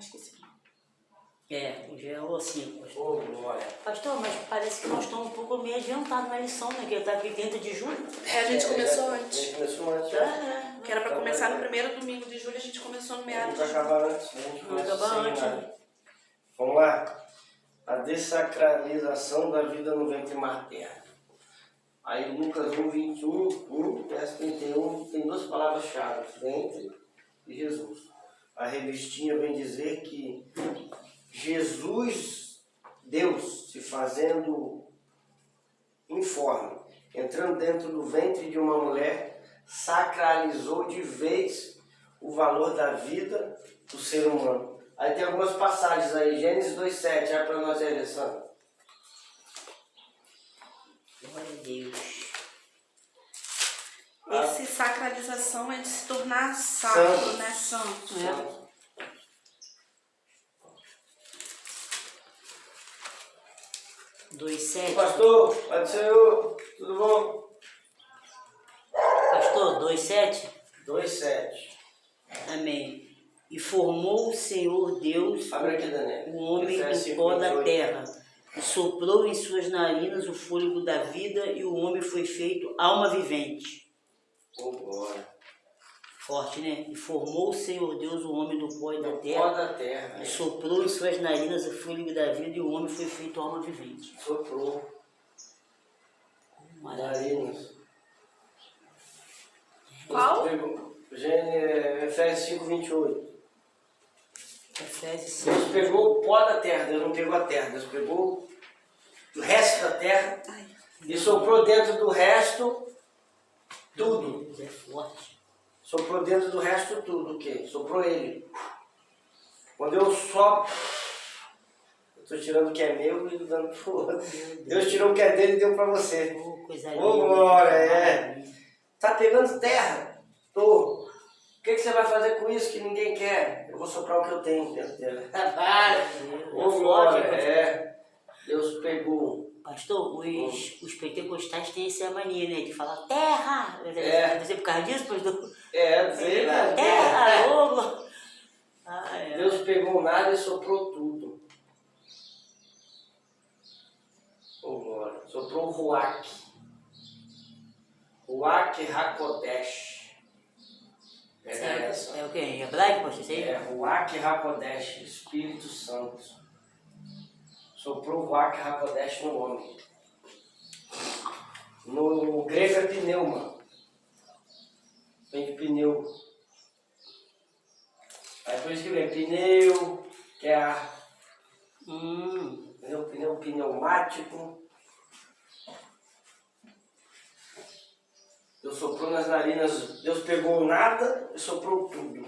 Acho que sim. Hoje é o 5. Ô, glória. Pastor, mas parece que nós estamos um pouco meio adiantados na lição, né? Que está aqui 30 de julho. A gente começou antes. A gente começou antes. Que era para começar no primeiro domingo de julho, a gente começou no A meados gente de vai julho. acabar antes. A gente Vai começa acabar sem antes. nada. Vamos lá. A dessacralização da vida no ventre materno. Aí Lucas 1, 21, verso 31, tem duas palavras-chave, ventre e Jesus. A revistinha vem dizer que Jesus, Deus, se fazendo informe, entrando dentro do ventre de uma mulher, sacralizou de vez o valor da vida do ser humano. Aí tem algumas passagens aí, Gênesis 2,7, é para nós aí, Alessandro. Glória a Deus. Esse sacralização é de se tornar sacro, Santo. né? Santo. É. 2,7. Pastor, Pai do Senhor, tudo bom? Pastor, 2,7. 2,7. Amém. E formou o Senhor Deus Abre aqui, Daniel. o homem Efésios do pó 5, da 28. terra, e soprou em suas narinas o fôlego da vida, e o homem foi feito alma vivente. Oh, glória. Forte, né? E formou o Senhor Deus o homem do pó da Pó terra, da terra. e soprou em suas narinas o fôlego da vida, e o homem foi feito alma vivente. Soprou. Maravilha. Narinas. Qual? Efésios 5, 28. Efésios 5. Deus pegou o pó da terra, Deus não pegou a terra, Deus pegou o resto da terra e soprou dentro do resto tudo. Deus é forte. Soprou dentro do resto tudo, o quê? Soprou ele. Quando eu sopro, eu estou tirando o que é meu e dando pro outro. Deus tirou o que é dele e deu para você. Oh, coisa Ô, linda. glória, que é. maravilha. Tá pegando terra? Tô. O que você vai fazer com isso que ninguém quer? Eu vou soprar o que eu tenho dentro dela. Ô, glória, é. Deus pegou. Pastor, os pentecostais têm essa mania, né? De falar terra! É. Deve ser por causa disso, pastor? Sei lá. Terra! Ô, é. Deus pegou nada e soprou tudo. Ô, glória. Soprou o Ruach. Ruach Hakodesh. É o quê? Em hebraico, pastor? Isso aí? É Ruach Hakodesh, Espírito Santo. Soprou o Ruach Hakodesh no homem. No grego é pneuma. Vem de pneu. Aí por isso que vem pneu, que é ar. Pneu pneumático. Deus soprou nas narinas, Deus pegou nada e soprou tudo.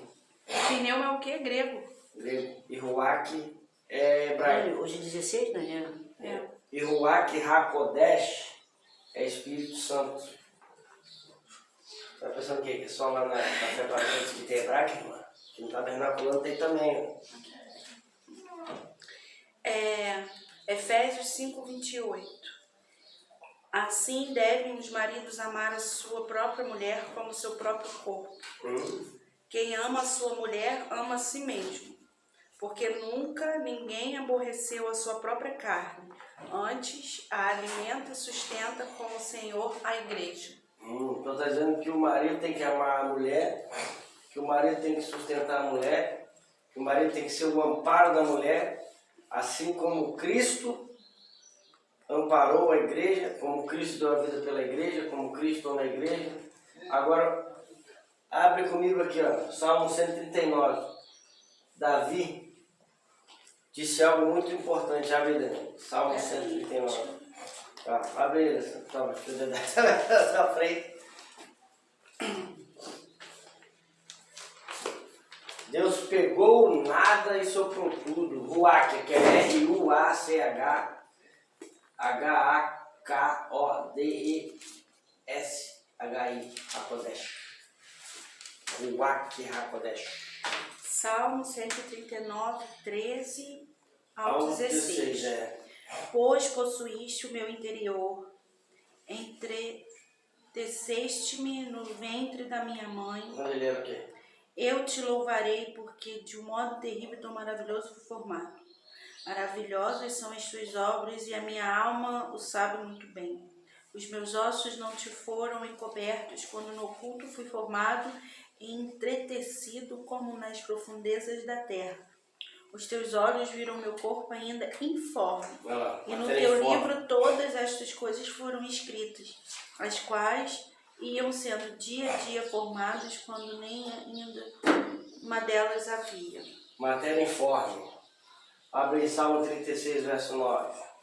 Pneu é o quê? Grego. Grego. E Ruach é hebraico. Hoje é 16, né? É. E Ruach Hakodesh é Espírito Santo. Tá pensando o quê? Que só lá na Café para Todos que tem hebraico, irmã? Que no tabernaculano tem também. Efésios 5, 28. Assim devem os maridos amar a sua própria mulher como seu próprio corpo. Quem ama a sua mulher ama a si mesmo, porque nunca ninguém aborreceu a sua própria carne, antes a alimenta e sustenta como o Senhor a igreja. Então está dizendo que o marido tem que amar a mulher, que o marido tem que sustentar a mulher, que o marido tem que ser o amparo da mulher, assim como Cristo amparou a igreja, como Cristo deu a vida pela igreja, como Cristo ama a igreja. Agora, abre comigo aqui, ó, Salmo 139. Davi disse algo muito importante, abre aí, Salmo 139. Tá, abre ele, toma, deixa eu dar na frente. Deus pegou nada e soprou tudo. Ruach, que é R-U-A-C-H. H-A-K-O-D-E-S-H-I, Hakodesh. Ruach Hakodesh. Salmo 139, 13 ao 16. Pois possuíste o meu interior, entreteceste-me no ventre da minha mãe. Onde ele era o quê? Eu te louvarei porque de um modo terrível e tão maravilhoso fui formado. Maravilhosas são as tuas obras e a minha alma o sabe muito bem. Os meus ossos não te foram encobertos quando no oculto fui formado e entretecido como nas profundezas da terra. Os teus olhos viram meu corpo ainda informe. E no teu livro todas estas coisas foram escritas, as quais iam sendo dia a dia formadas quando nem ainda uma delas havia. Matéria informe. Abre aí Salmo 36, verso 9.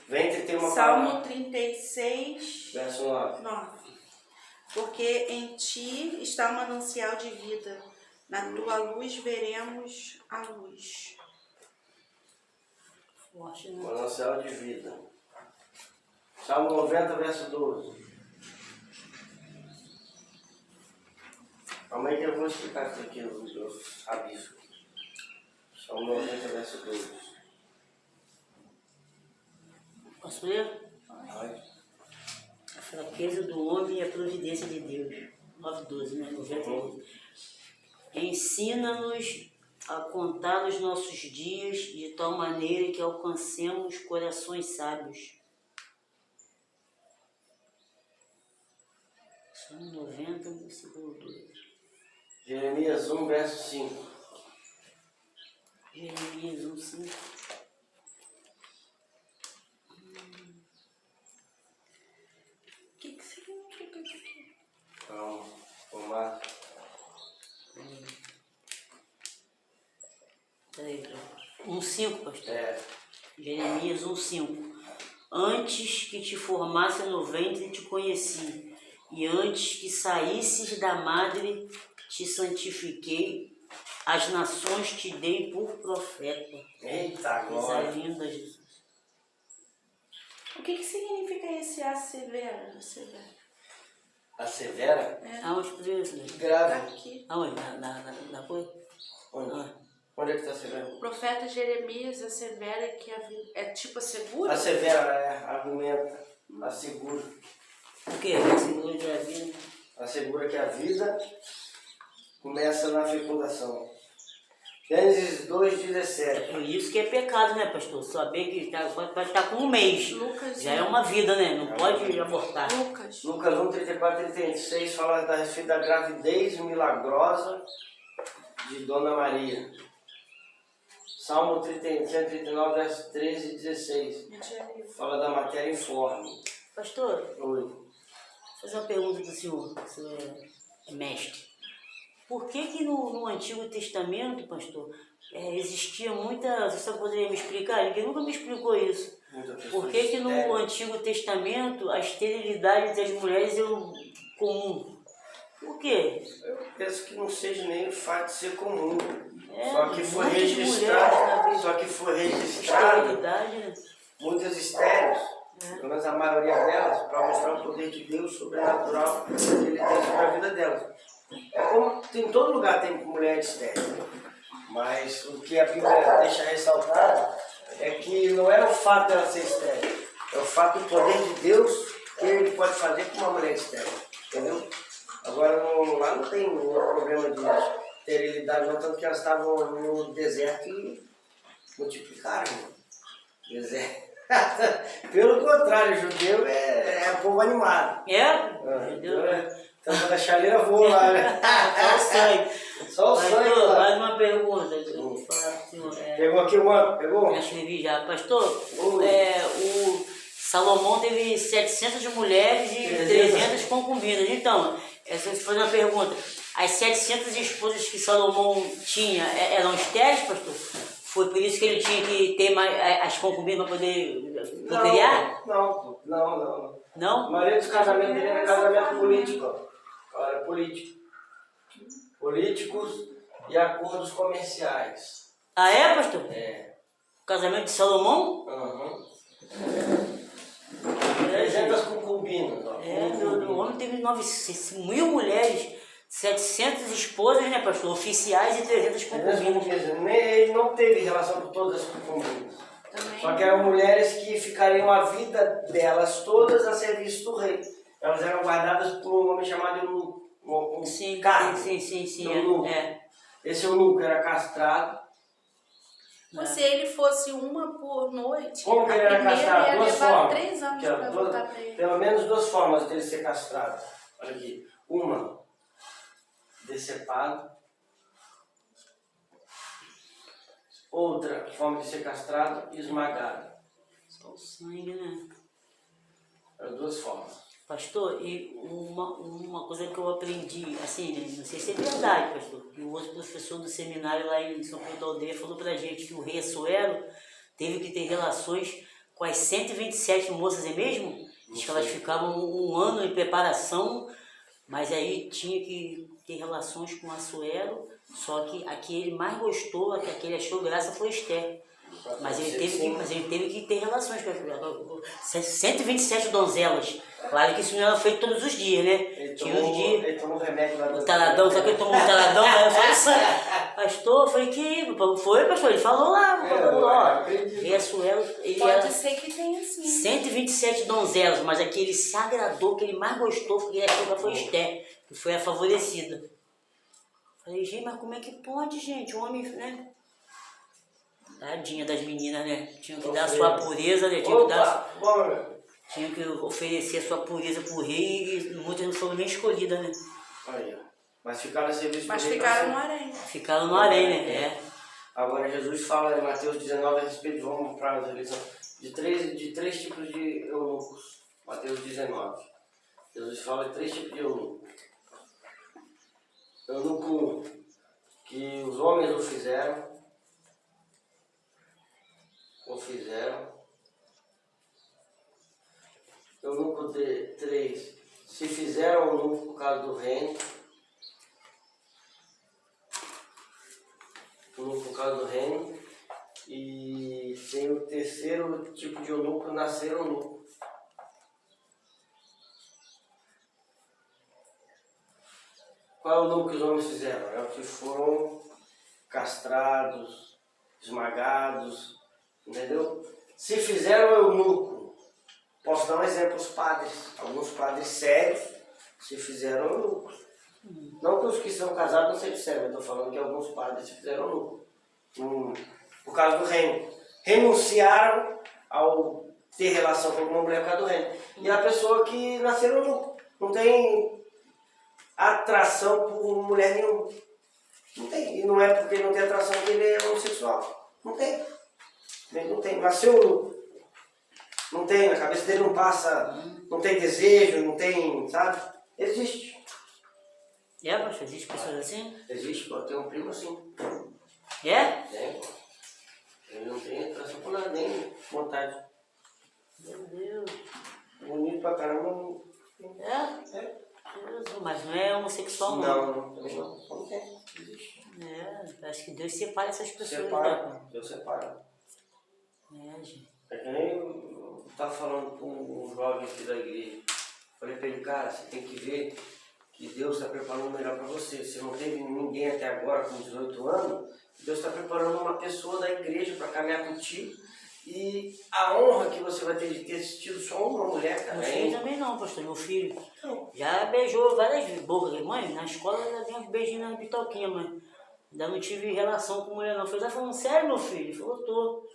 Vem ter uma Salmo palavra. 36, Verso 9. 9. Porque em ti está o manancial de vida. Na tua luz veremos a luz. Forte, né? Manancial de vida. Salmo 90, verso 12. Calma aí que eu vou explicar isso aqui, os rabiscos. Salmo 90, verso 12. Posso ler? Pode. A fraqueza do homem e a providência de Deus. 9:12, né? 90. Ensina-nos a contar os nossos dias de tal maneira que alcancemos corações sábios. Salmo 90, versículo 2. Jeremias 1, verso 5. Jeremias 1, 5. O que significa isso aqui? Calma, vamos lá. Peraí, 1,5, pastor. Jeremias 1,5. Antes que te formasse no ventre te conheci, e antes que saísses da madre te santifiquei, as nações te dei por profeta. Eita, Coisa glória. linda, Jesus. O que significa esse assevera? A severa? Aonde tu viu isso? Né? Grave. Aqui. Aonde? Na coisa? Onde? Onde é que está a severa? O profeta Jeremias assevera que a vida é tipo assegura? A severa argumenta, assegura. O quê? Assegura de a vida. Assegura que a vida começa na fecundação. Gênesis 2,17. Por isso que é pecado, né, pastor? Saber que pode estar com um mês. Lucas Já é uma vida, né? Não pode abortar. Lucas. Lucas 1, 34 e 36 fala a respeito da gravidez milagrosa de Dona Maria. Salmo 139, verso 13 e 16. Fala da matéria informe. Pastor, Oi. vou fazer uma pergunta do senhor. O senhor é mestre. Por que no Antigo Testamento, pastor, existia muita... Você poderia me explicar? Ninguém nunca me explicou isso. Por que no Antigo Testamento a esterilidade das mulheres é comum? Por quê? Eu penso que não seja nem o fato de ser comum. É, Só que foi muitas registrado. mulheres, Só que foi registrado. Esterilidade, né? Muitas estéreis. Pelo menos a maioria delas, para mostrar o poder de Deus sobrenatural que ele tem sobre a vida delas. É como em todo lugar tem mulher estéril. Mas o que a Bíblia deixa ressaltado é que não é o fato dela ser estéril, é o fato do poder de Deus que ele pode fazer com uma mulher estéril. Entendeu? Agora lá não tem nenhum problema de esterilidade, não, tanto que elas estavam no deserto e multiplicaram. Deserto. Pelo contrário, o judeu é povo animado. Judeu? Então quando a chaleira voa lá, né? Só o sangue. Só o sangue lá. Mais uma pergunta. Eu vou falar pro senhor. Pegou aqui uma? Pegou? Já escrevi já. Pastor, o Salomão teve 700 mulheres e 300 concubinas. Então, essa eu vou fazer uma pergunta. As 700 esposas que Salomão tinha eram estéreis, pastor? Foi por isso que ele tinha que ter mais, as concubinas para poder procriar? Não. Não? A maioria dos casamentos dele era casamento político. Era político. Políticos e acordos comerciais. Ah, é, pastor? É. O casamento de Salomão? Uhum. 300 concubinas. O homem teve 900 mil mulheres. 700 esposas, né, pastor? Oficiais e 300 concubinas. Ele não teve relação com todas as concubinas. Também. Só que eram mulheres que ficariam a vida delas todas a serviço do rei. Elas eram guardadas por um homem chamado eunuco. Sim. Eunuco. Esse eunuco era castrado. Mas se ele fosse uma por noite, Como que ele era castrado? ia Duas levar formas. 3 anos para voltar para ele. Pelo menos 2 formas dele ser castrado. Olha aqui. Uma, decepado. Outra forma de ser castrado, esmagado. Só o sangue, né? Eram 2 formas. Pastor, e uma coisa que eu aprendi, assim, né? Não sei se é verdade, pastor, que o outro professor do seminário lá em São Pedro da Aldeia falou pra gente que o rei Assuero teve que ter relações com as 127 moças, é mesmo? Diz que elas ficavam um ano em preparação, mas aí tinha que ter relações com Assuero, só que a que ele mais gostou, a que ele achou graça foi Esther. Mas ele teve que ter relações com 127 donzelas. Claro que isso não era feito todos os dias, né? Ele tomou remédio lá do taladão, só que ele tomou um taladão, né? Eu falei, pastor, foi que. Foi, pastor, ele falou lá. E a Suelo, ele Pode era ser que tenha sim. 127 donzelas, mas aquele se agradou, que ele mais gostou, que ele achou que foi Esther, que foi a favorecida. Falei, gente, mas como é que pode, gente? O homem, né? Tadinha das meninas, né? Tinha que dar a sua pureza, né? Tinha que oferecer a sua pureza pro rei e muitas não foram nem escolhidas, né? Aí, ó. Mas ficaram a serviço Mas do rei. ficaram no harém. Ficaram no harém, né? Agora Jesus fala em Mateus 19 a respeito, vamos para a eleição, de três tipos de eunucos. Mateus 19. Jesus fala de 3 tipos de eunucos. Eunuco 1, que os homens o fizeram. Eunuco 3, se fizeram eunuco por causa do reino. Eunuco por causa do reino. E tem o 3º tipo de eunuco, nascer eunuco. Qual é o eunuco que os homens fizeram? É o que foram castrados, esmagados, entendeu? Se fizeram eunuco, posso dar um exemplo, os padres. Alguns padres sérios se fizeram eunucos. Não que os que são casados não sejam sérios, eu estou falando que alguns padres se fizeram eunucos. Por causa do reino. Renunciaram ao ter relação com uma mulher por causa do reino. E a pessoa que nasceu eunuco, não tem atração por mulher nenhuma. Não tem. E não é porque não tem atração que ele é homossexual. Não tem. Ele não tem. Nasceu eunuco. Não tem, na cabeça dele não passa, não tem desejo, não tem, sabe? Existe. Pastor, existe pessoas assim? Existe, pô, tem um primo assim. Tem, pô. Ele não tem atração por nada, nem vontade. Meu Deus. Bonito pra caramba. Mas não é homossexual, não. Não tem. Existe. Acho que Deus separa essas pessoas. Separa. Deus separa. Gente. É que nem eu estava falando com um jovem aqui da igreja. Falei para ele, cara, você tem que ver que Deus está preparando o melhor para você. Você não teve ninguém até agora com 18 anos, Deus está preparando uma pessoa da igreja para caminhar contigo. E a honra que você vai ter de ter tido só uma mulher, cara. Meu filho também não, pastor. Meu filho já beijou várias bocas. Mãe, na escola já dei uns beijinhos na pitoquinha, mãe. Ainda não tive relação com mulher não. Eu falei, tá falando sério, meu filho? Ele falou, tô.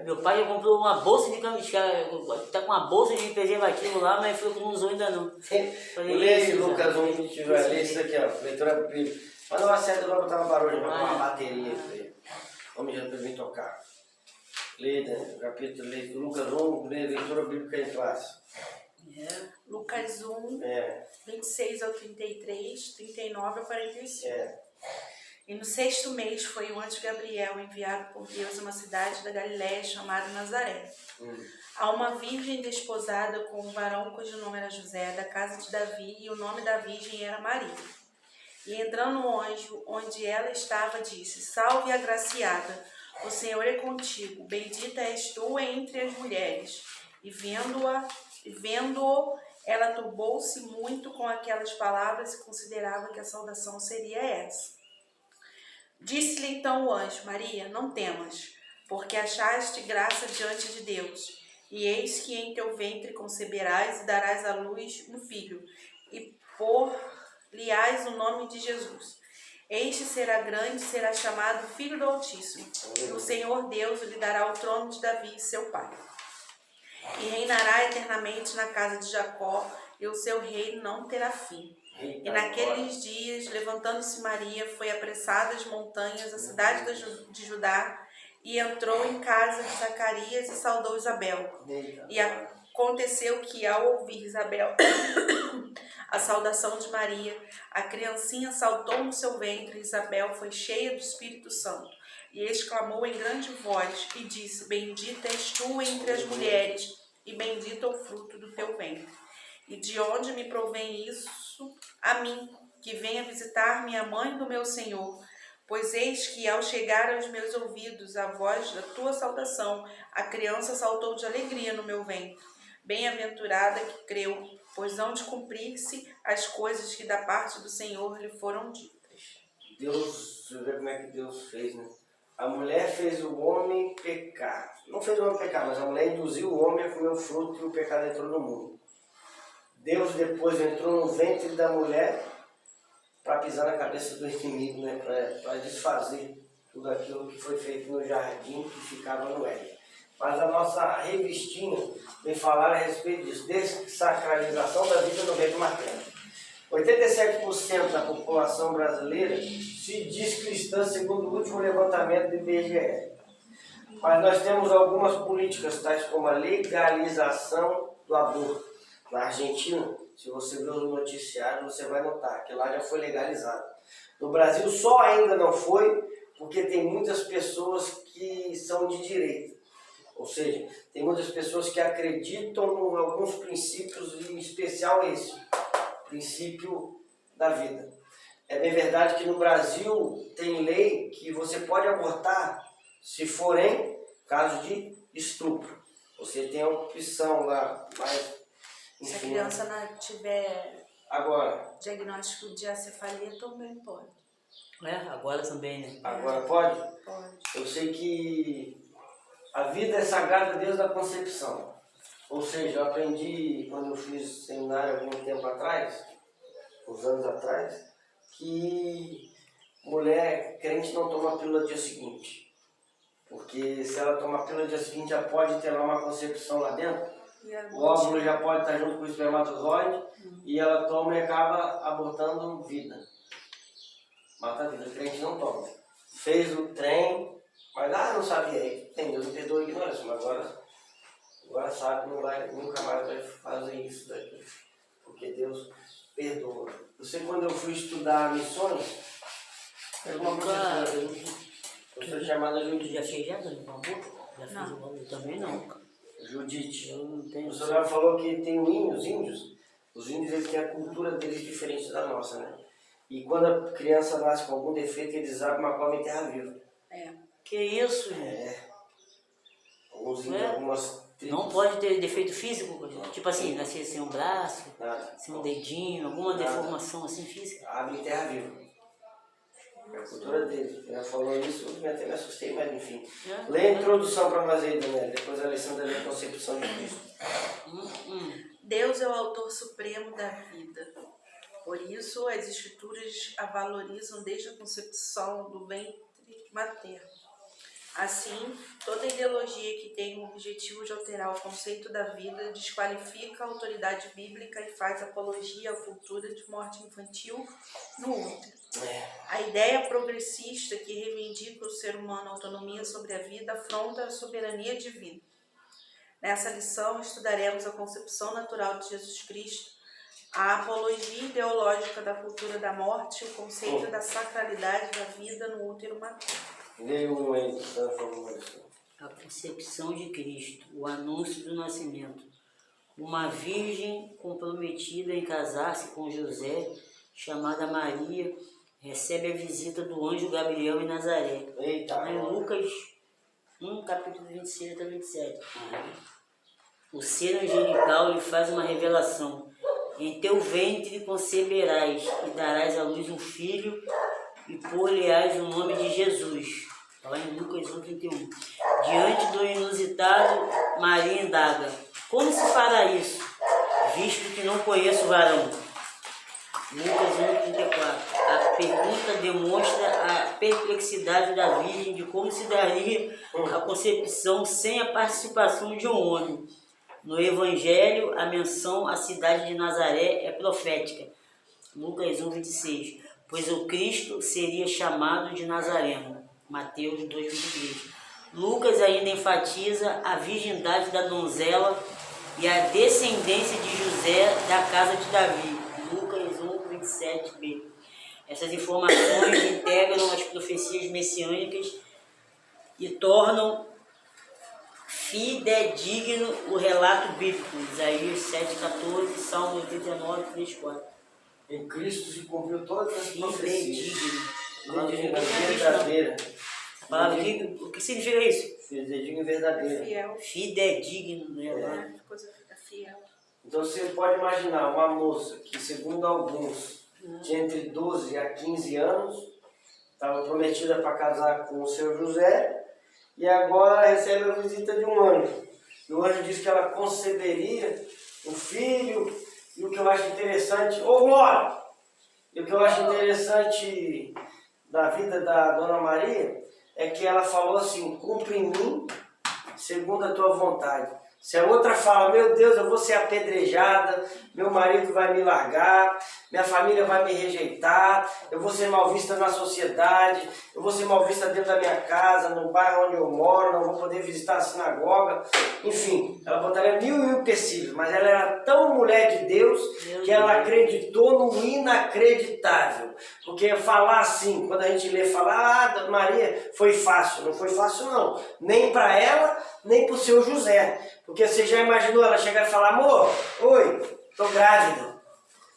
Meu pai já comprou uma bolsa de camiseta, tá com uma bolsa de preservativo lá, mas falou que não usou ainda não. Falei, Lucas 1, 22, lê isso aqui, ó, leitura bíblica. Manda uma seta lá botar uma barulho, uma bateria aí. Vamos já pra mim tocar. Lê, né, capítulo, Lucas 1, leitura bíblica em classe. Lucas 1, 26 ao 33, 39 ao 45. E no 6º mês foi o anjo Gabriel enviado por Deus a uma cidade da Galiléia chamada Nazaré. A uma virgem desposada com um varão cujo nome era José, da casa de Davi, e o nome da virgem era Maria. E entrando o anjo, onde ela estava, disse, salve agraciada, o Senhor é contigo, bendita és tu entre as mulheres. E vendo-o, Ela turbou-se muito com aquelas palavras e considerava que a saudação seria essa. Disse-lhe então o anjo: Maria, não temas, porque achaste graça diante de Deus. E eis que em teu ventre conceberás e darás à luz um filho, e por-lhe-ás o nome de Jesus. Este será grande, será chamado Filho do Altíssimo. E o Senhor Deus lhe dará o trono de Davi, seu pai. E reinará eternamente na casa de Jacó, e o seu reino não terá fim. E naqueles dias, levantando-se Maria, foi apressada às montanhas, à cidade de Judá, e entrou em casa de Zacarias e saudou Isabel. E aconteceu que, ao ouvir Isabel a saudação de Maria, a criancinha saltou no seu ventre, e Isabel foi cheia do Espírito Santo. E exclamou em grande voz e disse: Bendita és tu entre as mulheres, e bendito é o fruto do teu ventre. E de onde me provém isso a mim, que venha visitar minha mãe do meu Senhor? Pois eis que, ao chegar aos meus ouvidos a voz da tua saudação, a criança saltou de alegria no meu ventre. Bem-aventurada que creu, pois hão de cumprir-se as coisas que da parte do Senhor lhe foram ditas. Deus, você vê como é que Deus fez, né? A mulher fez o homem pecar. Não fez o homem pecar, mas a mulher induziu o homem a comer o fruto e o pecado entrou no mundo. Deus depois entrou no ventre da mulher para pisar na cabeça do inimigo, né? Para desfazer tudo aquilo que foi feito no jardim que ficava no Éden. Mas a nossa revistinha vem falar a respeito disso, desacralização da vida no ventre materno. 87% da população brasileira se diz cristã, segundo o último levantamento do IBGE. Mas nós temos algumas políticas, tais como a legalização do aborto. Na Argentina, se você ver o noticiário, você vai notar que lá já foi legalizado. No Brasil só ainda não foi, porque tem muitas pessoas que são de direita. Ou seja, tem muitas pessoas que acreditam em alguns princípios, em especial esse, o princípio da vida. É bem verdade que no Brasil tem lei que você pode abortar se for em caso de estupro. Você tem a opção lá, mas... Se a criança não tiver diagnóstico de acefalia, também pode. Agora também, né? Agora pode? Pode. Eu sei que a vida é sagrada desde a concepção. Ou seja, eu aprendi quando eu fiz seminário algum tempo atrás, uns anos atrás, que mulher crente não toma pílula no dia seguinte. Porque se ela tomar pílula no dia seguinte, já pode ter lá uma concepção lá dentro. O óvulo já pode estar junto com o espermatozoide e ela toma e acaba abortando vida. Mata a vida. O crente não toma. Fez o trem, mas não sabia. Tem Deus, me perdoa a ignorância, mas agora sabe, nunca mais vai fazer isso daqui. Porque Deus perdoa. Você, quando eu fui estudar missões, uma professora chamada Judite. Já fez já no aborto? Já fez o aborto também não. Judite. Eu não tenho. O senhor falou que tem os índios eles têm a cultura deles diferente da nossa, né? E quando a criança nasce com algum defeito, eles abrem uma cova em terra viva. Que isso, gente? Alguns índios, algumas tribos. Não pode ter defeito físico? Tipo assim, nascer sem um braço, Nada. sem um dedinho, alguma deformação assim física? Abre em terra viva. É a cultura deles. Ela falou isso, eu até me assustei, mas enfim. Lê a introdução para nós aí, Daniela. Depois a Alessandra lê a concepção de Cristo. Deus é o autor supremo da vida. Por isso, as escrituras a valorizam desde a concepção do ventre materno. Assim, toda ideologia que tem o objetivo de alterar o conceito da vida desqualifica a autoridade bíblica e faz apologia à cultura de morte infantil no útero. A ideia progressista que reivindica o ser humano a autonomia sobre a vida afronta a soberania divina. Nessa lição, estudaremos a concepção natural de Jesus Cristo, a apologia ideológica da cultura da morte e o conceito da sacralidade da vida no útero materno. Leia um aí, por favor. A concepção de Cristo, o anúncio do nascimento. Uma virgem comprometida em casar-se com José, chamada Maria, recebe a visita do anjo Gabriel em Nazaré. Eita, em Lucas 1, capítulo 26 até 27. O ser angelical lhe faz uma revelação. Em teu ventre conceberás e darás à luz um filho e pôr-lhe-ás o nome de Jesus. Está lá em Lucas 1,31. Diante do inusitado, Maria indaga: como se fará isso, visto que não conheço o varão? Lucas 1,34. A pergunta demonstra a perplexidade da Virgem de como se daria a concepção sem a participação de um homem. No Evangelho, a menção à cidade de Nazaré é profética. Lucas 1,26. Pois o Cristo seria chamado de Nazareno. Mateus 2,23. Lucas ainda enfatiza a virgindade da donzela e a descendência de José da casa de Davi. Lucas 1,27b. Essas informações integram as profecias messiânicas e tornam fidedigno o relato bíblico. Isaías 7,14, Salmo 89, 3,4. Em Cristo se cumpriu todas as profecias. Fidedigno. Verdadeira. O que significa isso? Fidedigno e verdadeira. Fiel. Fidedigno, né? Coisa fiel. Então você pode imaginar uma moça que, segundo alguns, tinha entre 12 a 15 anos, estava prometida para casar com o seu José, e agora ela recebe a visita de um anjo. E o anjo diz que ela conceberia um filho, e o que eu acho interessante, glória! E o que eu acho interessante da vida da Dona Maria é que ela falou assim: cumpre em mim segundo a tua vontade. Se a outra fala: meu Deus, eu vou ser apedrejada, meu marido vai me largar, minha família vai me rejeitar, eu vou ser mal vista na sociedade, eu vou ser mal vista dentro da minha casa, no bairro onde eu moro, não vou poder visitar a sinagoga. Enfim, ela botaria mil empecilhos, mas ela era tão mulher de Deus que ela acreditou no inacreditável. Porque falar assim, quando a gente lê falar: Maria, foi fácil. Não foi fácil não, nem para ela, nem para o seu José. Porque você já imaginou ela chegar e falar: amor, oi, tô grávida.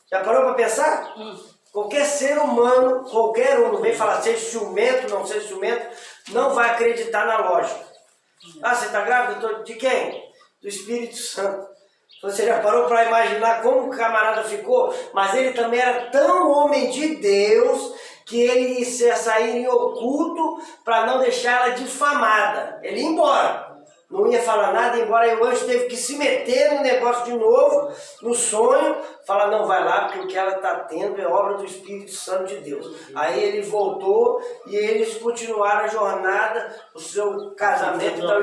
Já parou para pensar? Qualquer ser humano, qualquer um, não vem falar seja ciumento, não seja ciumento, não vai acreditar na lógica. Ah, você está grávida? De quem? Do Espírito Santo. Você já parou para imaginar como o camarada ficou? Mas ele também era tão homem de Deus que ele ia sair em oculto para não deixar ela difamada. Ele ia embora. Não ia falar nada, embora o anjo teve que se meter no negócio de novo, no sonho, falar: não, vai lá, porque o que ela está tendo é obra do Espírito Santo de Deus. Aí ele voltou e eles continuaram a jornada, o seu casamento. Então,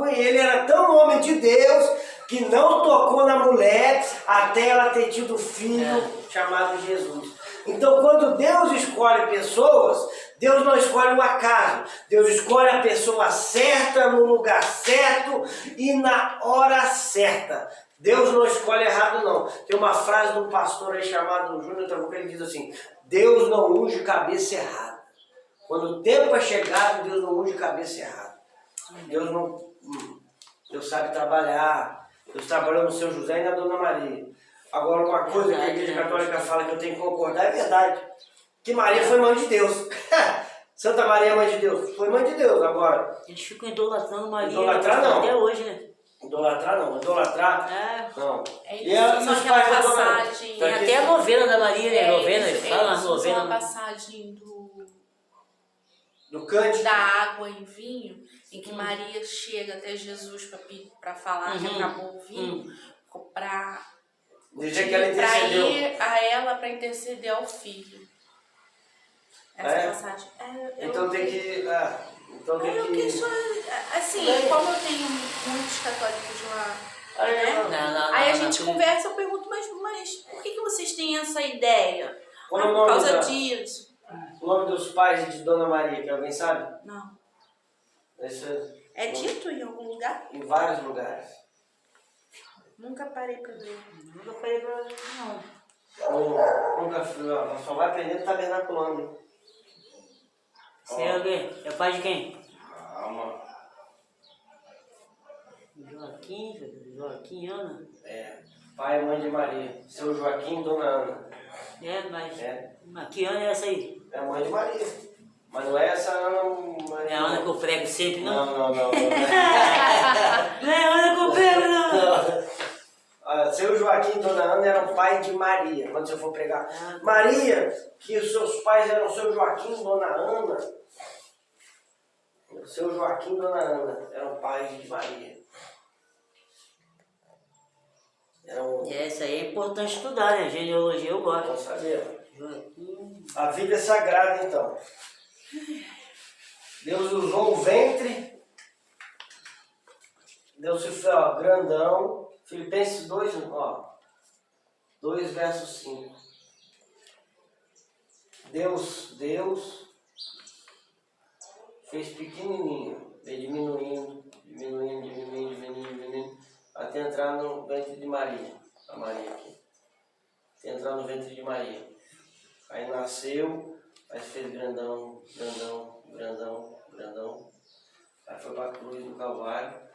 e ele era tão homem de Deus que não tocou na mulher até ela ter tido um filho chamado Jesus. Então, quando Deus escolhe pessoas, Deus não escolhe o acaso. Deus escolhe a pessoa certa, no lugar certo e na hora certa. Deus não escolhe errado, não. Tem uma frase de um pastor aí chamado Júnior Trabuco, ele diz assim: Deus não unge cabeça errada. Quando o tempo é chegado, Deus não unge cabeça errada. Deus sabe trabalhar. Deus trabalhou no seu José e na Dona Maria. Agora, uma coisa que a Igreja Católica fala que eu tenho que concordar é verdade. Que Maria foi mãe de Deus. Santa Maria, mãe de Deus. Foi mãe de Deus. Agora, eles ficam idolatrando Maria. Idolatrar não. Até hoje, né? Idolatrar não. Idolatrar não. E só aquela passagem. Tem até a novena da Maria, né? Novena, fala as novenas. Uma passagem do cântico da água em vinho, em que Maria chega até Jesus para falar que acabou o vinho, para ir a ela para interceder ao filho. Essa passagem. Então tem que. Assim, como eu tenho muitos católicos lá, aí a gente conversa, eu pergunto, mas por que vocês têm essa ideia? Por causa disso. O nome dos pais de Dona Maria, que alguém sabe? Não. É dito em algum lugar? Em vários lugares. Nunca parei para ver. Nunca falei pra ela, Nunca, só vai aprendendo tabernaculando. Você é alguém? É pai de quem? Calma. Joaquim, Ana? Pai e mãe de Maria. Seu Joaquim e Dona Ana. Mas que Ana é essa aí? É a mãe de Maria. Mas não é essa Ana Maria. É a Ana que eu prego sempre, não? Não. Não é a Ana que eu prego, não. Seu Joaquim e Dona Ana eram pai de Maria, quando você for pregar. Maria, que os seus pais eram seu Joaquim e Dona Ana. O seu Joaquim e Dona Ana eram pais de Maria. Essa aí é importante estudar, né? Genealogia eu gosto. Vamos saber. A vida é sagrada, então. Deus usou o ventre. Deus se fez, ó, grandão. Filipenses 2, ó. 2 versos 5. Deus fez pequenininho. Veio diminuindo, até entrar no ventre de Maria. A Maria aqui. Até entrar no ventre de Maria. Aí nasceu, aí fez grandão. Aí foi pra cruz do Calvário.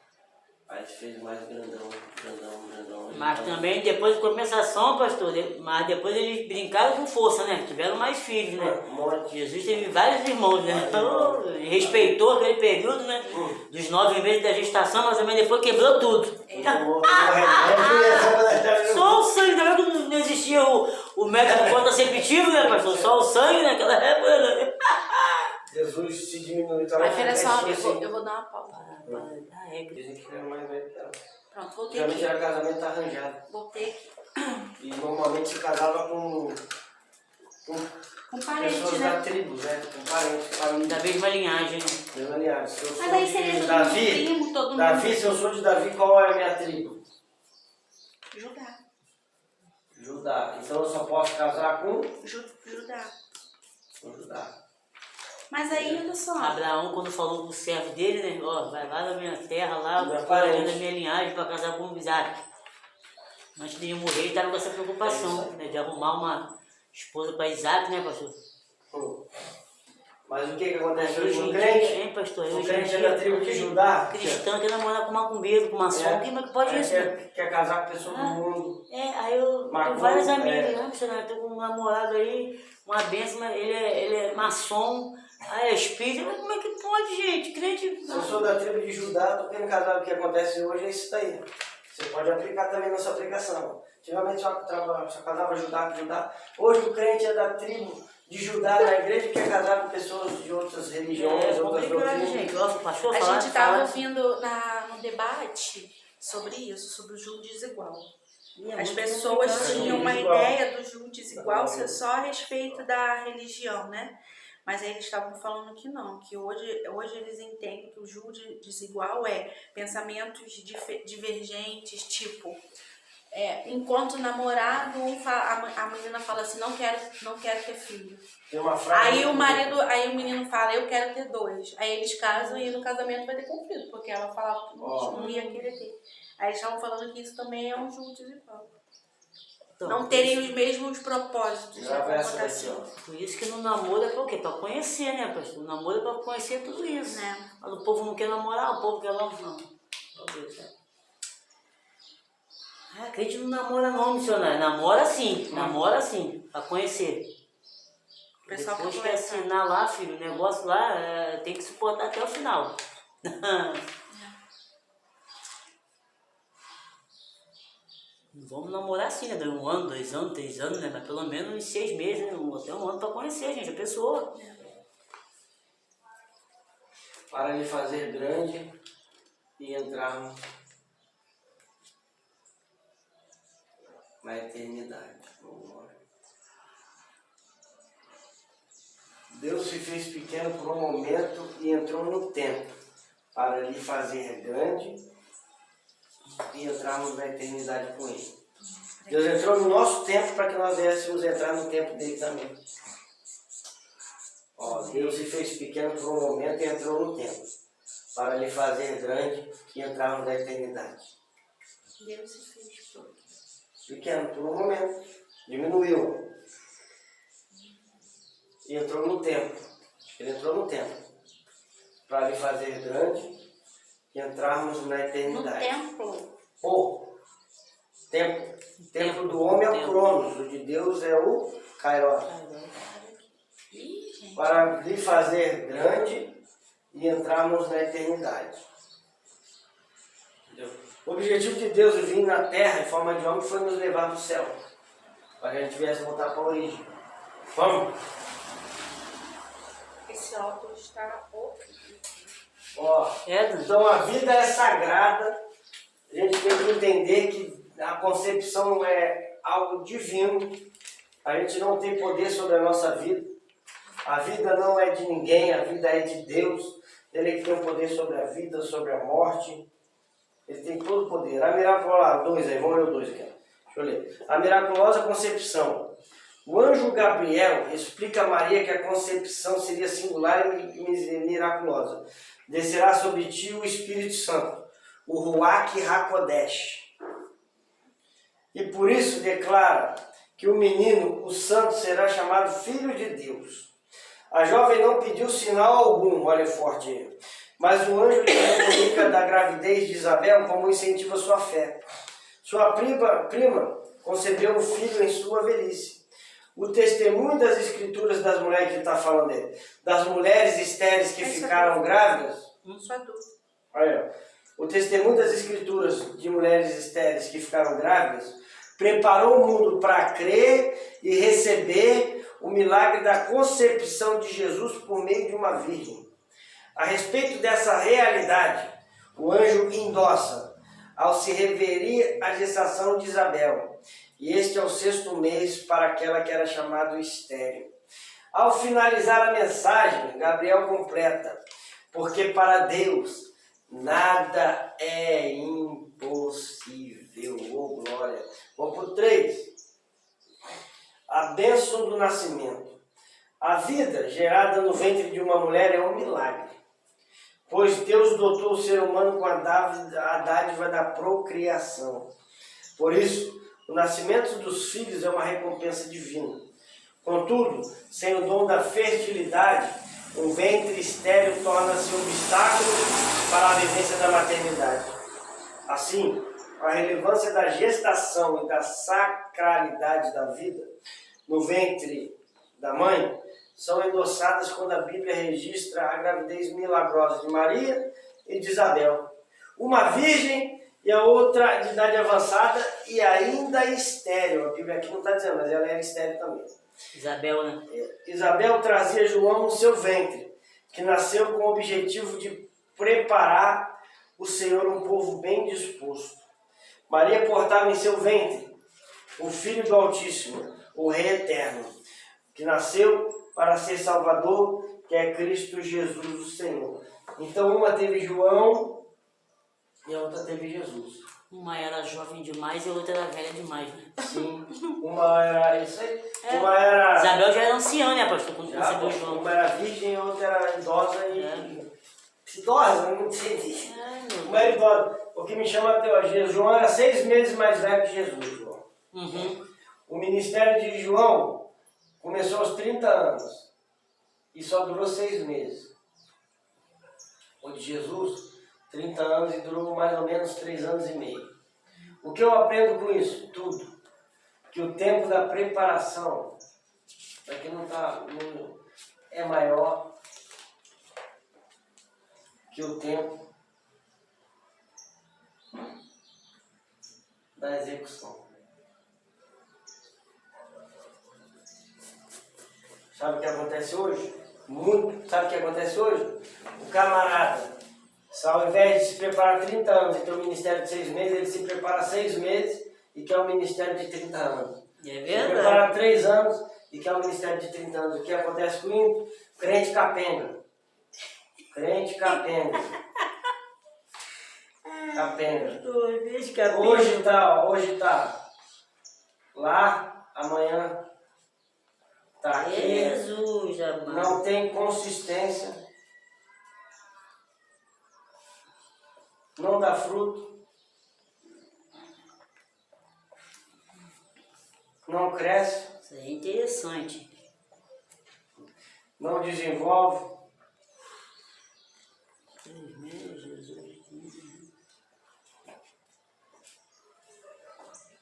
Aí fez mais grandão. Mas também depois de compensação, pastor, mas depois eles brincaram com força, né? Tiveram mais filhos, né? Jesus teve vários irmãos, né? Então, respeitou aquele período, né? Dos 9 meses da gestação, mas também depois quebrou tudo. Só o sangue, também que não existia o método contraceptivo, né, pastor? Só o sangue naquela época, né? Jesus se diminuiu. Mas olha só, eu vou dar uma pausa. Dizem que era mais velho que ela. Pronto, voltei Geralmente aqui. era casamento arranjado. Voltei aqui. E normalmente se casava com parente, pessoas né? da tribo, né? Com parentes, família. Da mesma linhagem, né? Mesma linhagem. Se eu sou Mas aí seria de todo Davi, mundo primo, todo mundo. Davi, se eu sou de Davi, qual é a minha tribo? Judá. Judá. Então eu só posso casar com Judá. Judá. Mas aí, olha só. Abraão, quando falou pro servo dele, né? Ó, vai lá da minha terra, lá, Meu da parente. minha linhagem, para casar com Isaac. Antes de ele morrer, ele estava com essa preocupação, né? De arrumar uma esposa para Isaac, né, pastor? Mas o que acontece hoje Hoje no em crente? dia, hein, pastor? O Hoje em crente é dia, da tribo de Judá. cristão quer namorar com macumbeiro, com maçom, como é que pode isso? Quer casar com pessoa do mundo. Aí eu tenho Macumba, vários amigos, né, missionário? Tô com um namorado aí, uma benção, mas ele é maçom, aí é espírita, mas como é que pode, gente? Crente. Se eu sou da tribo de Judá, tô querendo casar, o que acontece hoje é isso daí. Você pode aplicar também na sua aplicação. Antigamente só casava Judá com Judá. Hoje o crente é da tribo de Judá na igreja que quer casar com pessoas de outras religiões, outras doutrinas. Gente. Nossa, pastor, A falar, gente estava falar. ouvindo no debate sobre isso, sobre o júri desigual. E é As muito pessoas complicado. tinham uma Desigual. ideia do júri desigual ser só a respeito da religião, né? Mas aí eles estavam falando que não, que hoje eles entendem que o júri desigual é pensamentos divergentes, tipo, enquanto namorado, a menina fala assim, não quero ter filho. Tem uma frase. Aí o menino fala, eu quero ter 2. Aí eles casam e no casamento vai ter conflito, porque ela falava que não ia querer ter. Aí eles estavam falando que isso também é um júri desigual. Então, Não terem os mesmos propósitos. Já vai essa daqui, ó. Por isso que no namoro é pra o quê? Pra conhecer, né, pastor? O namoro é pra conhecer tudo isso. Né? Mas o povo não quer namorar, o povo quer não. Talvez, né? Crente não namora não, missionário. Namora sim, pra conhecer. O pessoal Depois quer que conversar. assinar lá, filho, o negócio lá tem que suportar até o final. Vamos namorar assim, né? 1 ano, 2 anos, 3 anos, né? Mas pelo menos uns 6 meses, né? Até 1 ano pra conhecer, gente, a pessoa. Para lhe fazer grande e entrar na eternidade. Vamos lá. Deus se fez pequeno por um momento e entrou no tempo para lhe fazer grande e entrarmos na eternidade com Ele. Deus entrou no nosso tempo para que nós viéssemos entrar no tempo dele também. Deus se fez pequeno por um momento e entrou no tempo para lhe fazer grande e entrarmos na eternidade. Deus se fez Pequeno por um momento, diminuiu e entrou no tempo. Ele entrou no tempo para lhe fazer grande e entrarmos na no eternidade. templo. Tempo do homem é o Cronos, o de Deus é o Kairos. Ih, gente. Para lhe fazer grande e entrarmos na eternidade. O objetivo de Deus de vir na terra em forma de homem foi nos levar para o céu. Para que a gente viesse voltar para a origem. Vamos? Esse óculos está horrível. Ó, então a vida é sagrada. A gente tem que entender que a concepção é algo divino. A gente não tem poder sobre a nossa vida. A vida não é de ninguém, a vida é de Deus. Ele é que tem o poder sobre a vida, sobre a morte. Ele tem todo o poder. A miraculosa, vamos ler o 2 aqui. Deixa eu ler. A miraculosa concepção. O anjo Gabriel explica a Maria que a concepção seria singular e miraculosa. Descerá sobre ti o Espírito Santo, o Ruach HaKodesh. E por isso declara que o menino, o santo, será chamado Filho de Deus. A jovem não pediu sinal algum, olha forte aí. Mas o anjo lhe comunica da gravidez de Isabel como incentiva sua fé. Sua prima concebeu um filho em sua velhice. O testemunho das escrituras das mulheres que está falando dele, das mulheres estéreis que ficaram grávidas. Sua dúvida. Olha, o testemunho das escrituras de mulheres estéreis que ficaram grávidas preparou o mundo para crer e receber o milagre da concepção de Jesus por meio de uma virgem. A respeito dessa realidade, o anjo endossa ao se referir à gestação de Isabel. E este é o 6º mês para aquela que era chamada estéril. Ao finalizar a mensagem, Gabriel completa: porque para Deus nada é impossível. Oh, glória! Vamos para o 3. A bênção do nascimento. A vida gerada no ventre de uma mulher é um milagre, pois Deus dotou o ser humano com a dádiva da procriação. Por isso, o nascimento dos filhos é uma recompensa divina. Contudo, sem o dom da fertilidade, um ventre estéril torna-se um obstáculo para a vivência da maternidade. Assim, a relevância da gestação e da sacralidade da vida no ventre da mãe são endossadas quando a Bíblia registra a gravidez milagrosa de Maria e de Isabel. Uma virgem e a outra de idade avançada e ainda estéril. A Bíblia aqui não está dizendo, mas ela era estéril também. Isabel, né? Isabel trazia João no seu ventre, que nasceu com o objetivo de preparar o Senhor um povo bem disposto. Maria portava em seu ventre o Filho do Altíssimo, o Rei Eterno, que nasceu para ser Salvador, que é Cristo Jesus o Senhor. Então uma teve João e a outra teve Jesus. Uma era jovem demais e a outra era velha demais, né? Sim, uma era isso aí. Uma era... Isabel já era anciã, né, pastor? Quando concebeu João. Uma era virgem e a outra era idosa e... Idosa, não sei. Uma era idosa. O que me chama a teologia, João era 6 meses mais velho que Jesus, João. Uhum. O ministério de João começou aos 30 anos e só durou 6 meses. O de Jesus, 30 anos e durou mais ou menos 3 anos e meio. O que eu aprendo com isso? Tudo. Que o tempo da preparação, para quem não está, é maior que o tempo da execução. Sabe o que acontece hoje? Sabe o que acontece hoje? O camarada, ao invés de se preparar 30 anos e ter um ministério de 6 meses, ele se prepara 6 meses e quer um ministério de 30 anos. É verdade. Se prepara 3 anos e quer um ministério de 30 anos. O que acontece com o crente capenga? Crente capenga. Capenga. Hoje tá lá, amanhã tá aqui. Jesus, amado. Não tem consistência. Não dá fruto. Não cresce. Isso aí é interessante. Não desenvolve. 3 meses, Jesus.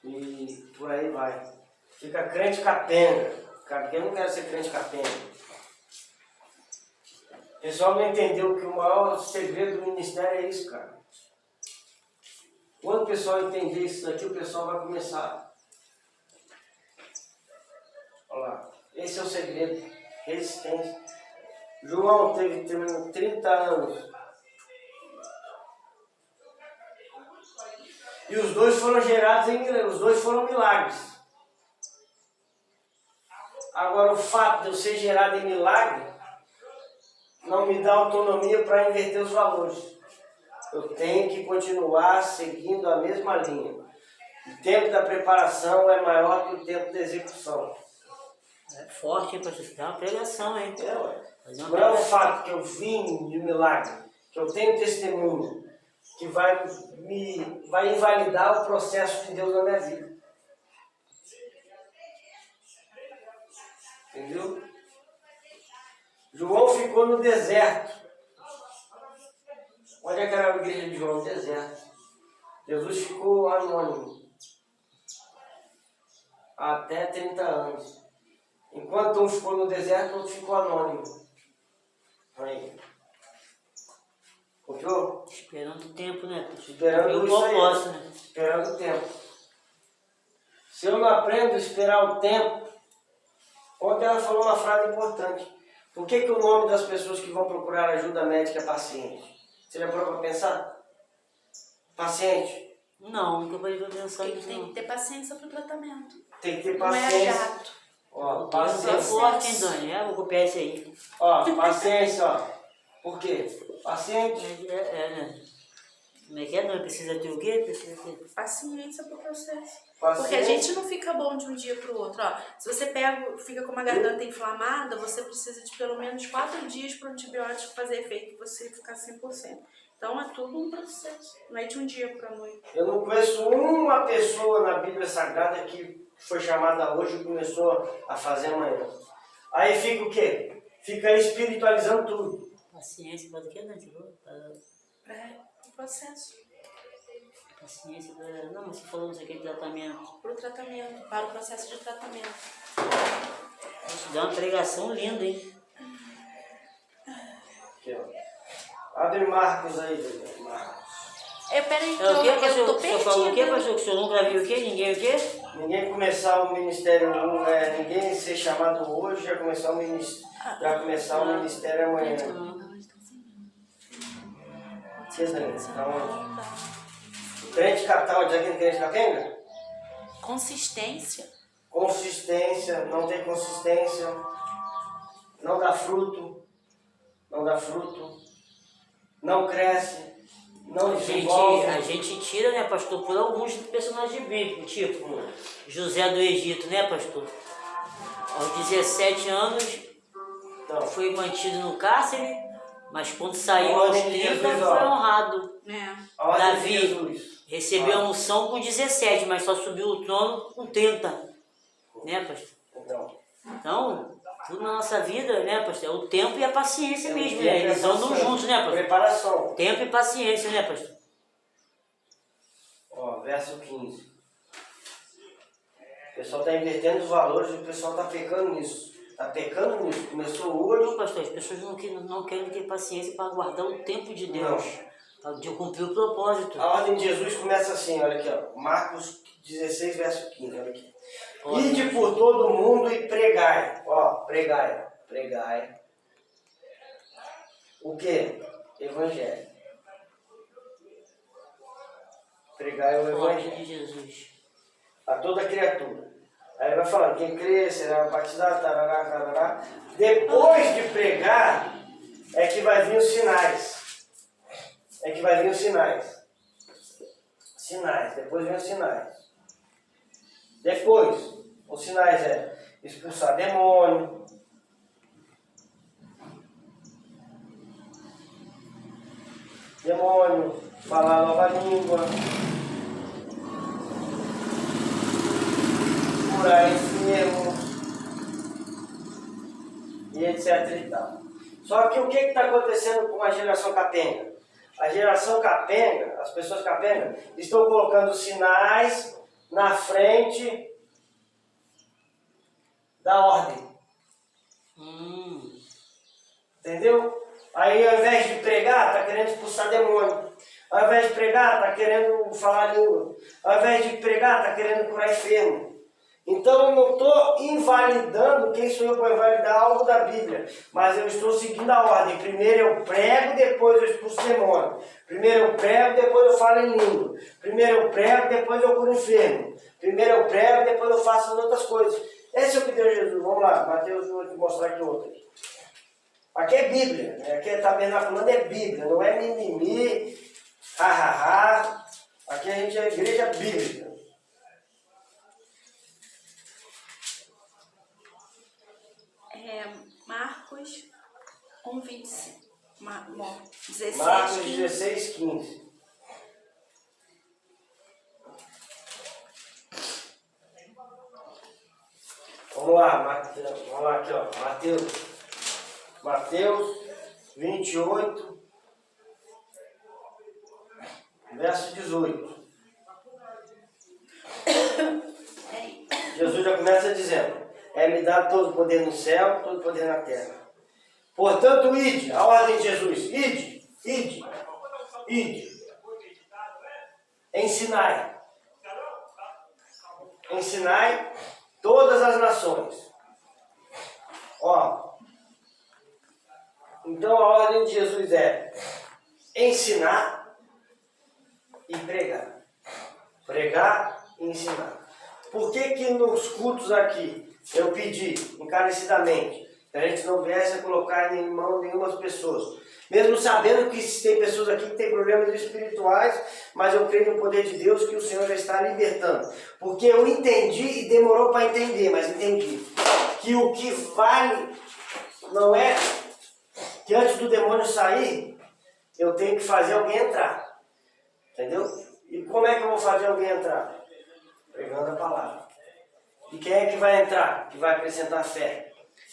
E por aí vai. Fica crente capenga. Eu não quero ser crente capenga. O pessoal não entendeu que o maior segredo do ministério é isso, cara. Quando o pessoal entender isso daqui, o pessoal vai começar. Olha lá. Esse é o segredo. Resistência. João teve 30 anos. E os dois foram gerados em milagres. Os dois foram milagres. Agora, o fato de eu ser gerado em milagre não me dá autonomia para inverter os valores. Eu tenho que continuar seguindo a mesma linha. O tempo da preparação é maior que o tempo da execução. É forte, hein, pastor? Dá uma pregação, hein? Não é o fato que eu vim de milagre, que eu tenho testemunho, que vai invalidar o processo de Deus na minha vida. Entendeu? João ficou no deserto. Onde é que era a igreja de João? No deserto. Jesus ficou anônimo. Até 30 anos. Enquanto um ficou no deserto, o outro ficou anônimo. Aí. Confiou? Esperando o tempo, né? Esperando isso aí. Né? Esperando o tempo. Se eu não aprendo a esperar o tempo... Ontem ela falou uma frase importante. Por que o nome das pessoas que vão procurar ajuda médica é paciente? Você já parou para pensar? Paciente? Não, nunca parei para pensar nisso. Tem que ter paciência pro tratamento. Tem que ter Não é paciência. jato. Ó, É paciência. forte, hein, Dani? Vou copiar isso aí. Ó, paciência, ó. Por quê? Paciente. Né? Como é que é? Não precisa ter o quê? Precisa ter... Paciência pro processo. Paciência. Porque a gente não fica bom de um dia pro outro. Ó, se você fica com uma garganta inflamada, você precisa de pelo menos 4 dias para o antibiótico fazer efeito e você ficar 100%. Então é tudo um processo. Não é de um dia para a noite. Eu não conheço uma pessoa na Bíblia Sagrada que foi chamada hoje e começou a fazer amanhã. Aí fica o quê? Fica espiritualizando tudo. Paciência para o quê, Dani? É o processo. Paciência para... Não, mas você falou não sei o que, tratamento. Para o tratamento, para o processo de tratamento. Isso dá uma pregação linda, hein? Aqui, ó. Abre Marcos aí, Marcos. Peraí, que o quê, pastor? eu tô O senhor falou o quê, perdida. pastor? Que o senhor nunca viu o quê? Ninguém o quê? Ninguém começar o ministério, ninguém ser chamado hoje, já começar o ministério amanhã. Vocês lembram? Tá onde? Crente capital, diz aqui crente capenga? Consistência. Consistência, não tem consistência, não dá fruto, não cresce, não desenvolve. A gente tira, né, pastor, por alguns personagens bíblicos, tipo José do Egito, né, pastor? Aos 17 anos Então, foi mantido no cárcere, mas quando saiu a aos ordem de 30 Jesus, foi ó. honrado. a ordem de Davi Jesus. recebeu a unção com 17, mas só subiu o trono com 30, né, pastor? Então, tudo na nossa vida, né, pastor? É o tempo e a paciência mesmo, né? Eles andam juntos, né, pastor? Preparação. Tempo e paciência, né, pastor? Ó, verso 15. O pessoal está invertendo os valores e o pessoal está pecando nisso. Começou hoje. Não, pastor, as pessoas não querem ter paciência para aguardar o tempo de Deus, de cumprir o propósito. A ordem de Jesus começa assim, olha aqui, ó. Marcos 16, verso 15, olha aqui. Ide por todo mundo e pregai. Ó, pregai. O quê? Evangelho. Pregai o Evangelho de Jesus. a toda criatura. Aí vai falando, quem crê será batizado, tarará, tarará. Depois de pregar, é que vai vir os sinais. Depois vem os sinais. Depois, os sinais é expulsar demônio, falar nova língua, curar enfermos e etc e tal. Só que o que está acontecendo com a geração capenga? A geração capenga, as pessoas capenga, estão colocando sinais na frente da ordem. Entendeu? Aí ao invés de pregar, está querendo expulsar demônio. Ao invés de pregar, está querendo falar língua. Ao invés de pregar, está querendo curar enfermo. Então eu não estou invalidando, quem sou eu para invalidar algo da Bíblia, mas eu estou seguindo a ordem. Primeiro eu prego, depois eu expulso demônio. Primeiro eu prego, depois eu falo em língua. Primeiro eu prego, depois eu curo enfermo. Primeiro eu prego, depois eu faço as outras coisas. Esse é o que Deus Jesus. Vamos lá, Mateus, vou te mostrar aqui outro. Aqui é Bíblia, né? Aqui é tabernaculando, é Bíblia, não é mimimi, ha. Aqui a gente é igreja bíblica. Marcos 1:25. 16, Marcos 15. 16, 15. Vamos lá, vamos lá aqui, ó. Mateus 28, verso 18. Jesus já começa dizendo: é-me dado todo o poder no céu, todo o poder na terra. Portanto, ide, a ordem de Jesus, ide. Ensinai todas as nações. Ó, então a ordem de Jesus é ensinar e pregar. Pregar e ensinar. Por que nos cultos aqui eu pedi encarecidamente que a gente não viesse a colocar em mão nenhuma pessoas? Mesmo sabendo que tem pessoas aqui que têm problemas espirituais, mas eu creio no poder de Deus que o Senhor já está libertando. Porque eu entendi e demorou para entender, mas entendi. Que o que vale não é que antes do demônio sair, eu tenho que fazer alguém entrar. Entendeu? E como é que eu vou fazer alguém entrar? Pregando a palavra. E quem é que vai entrar? Que vai acrescentar fé?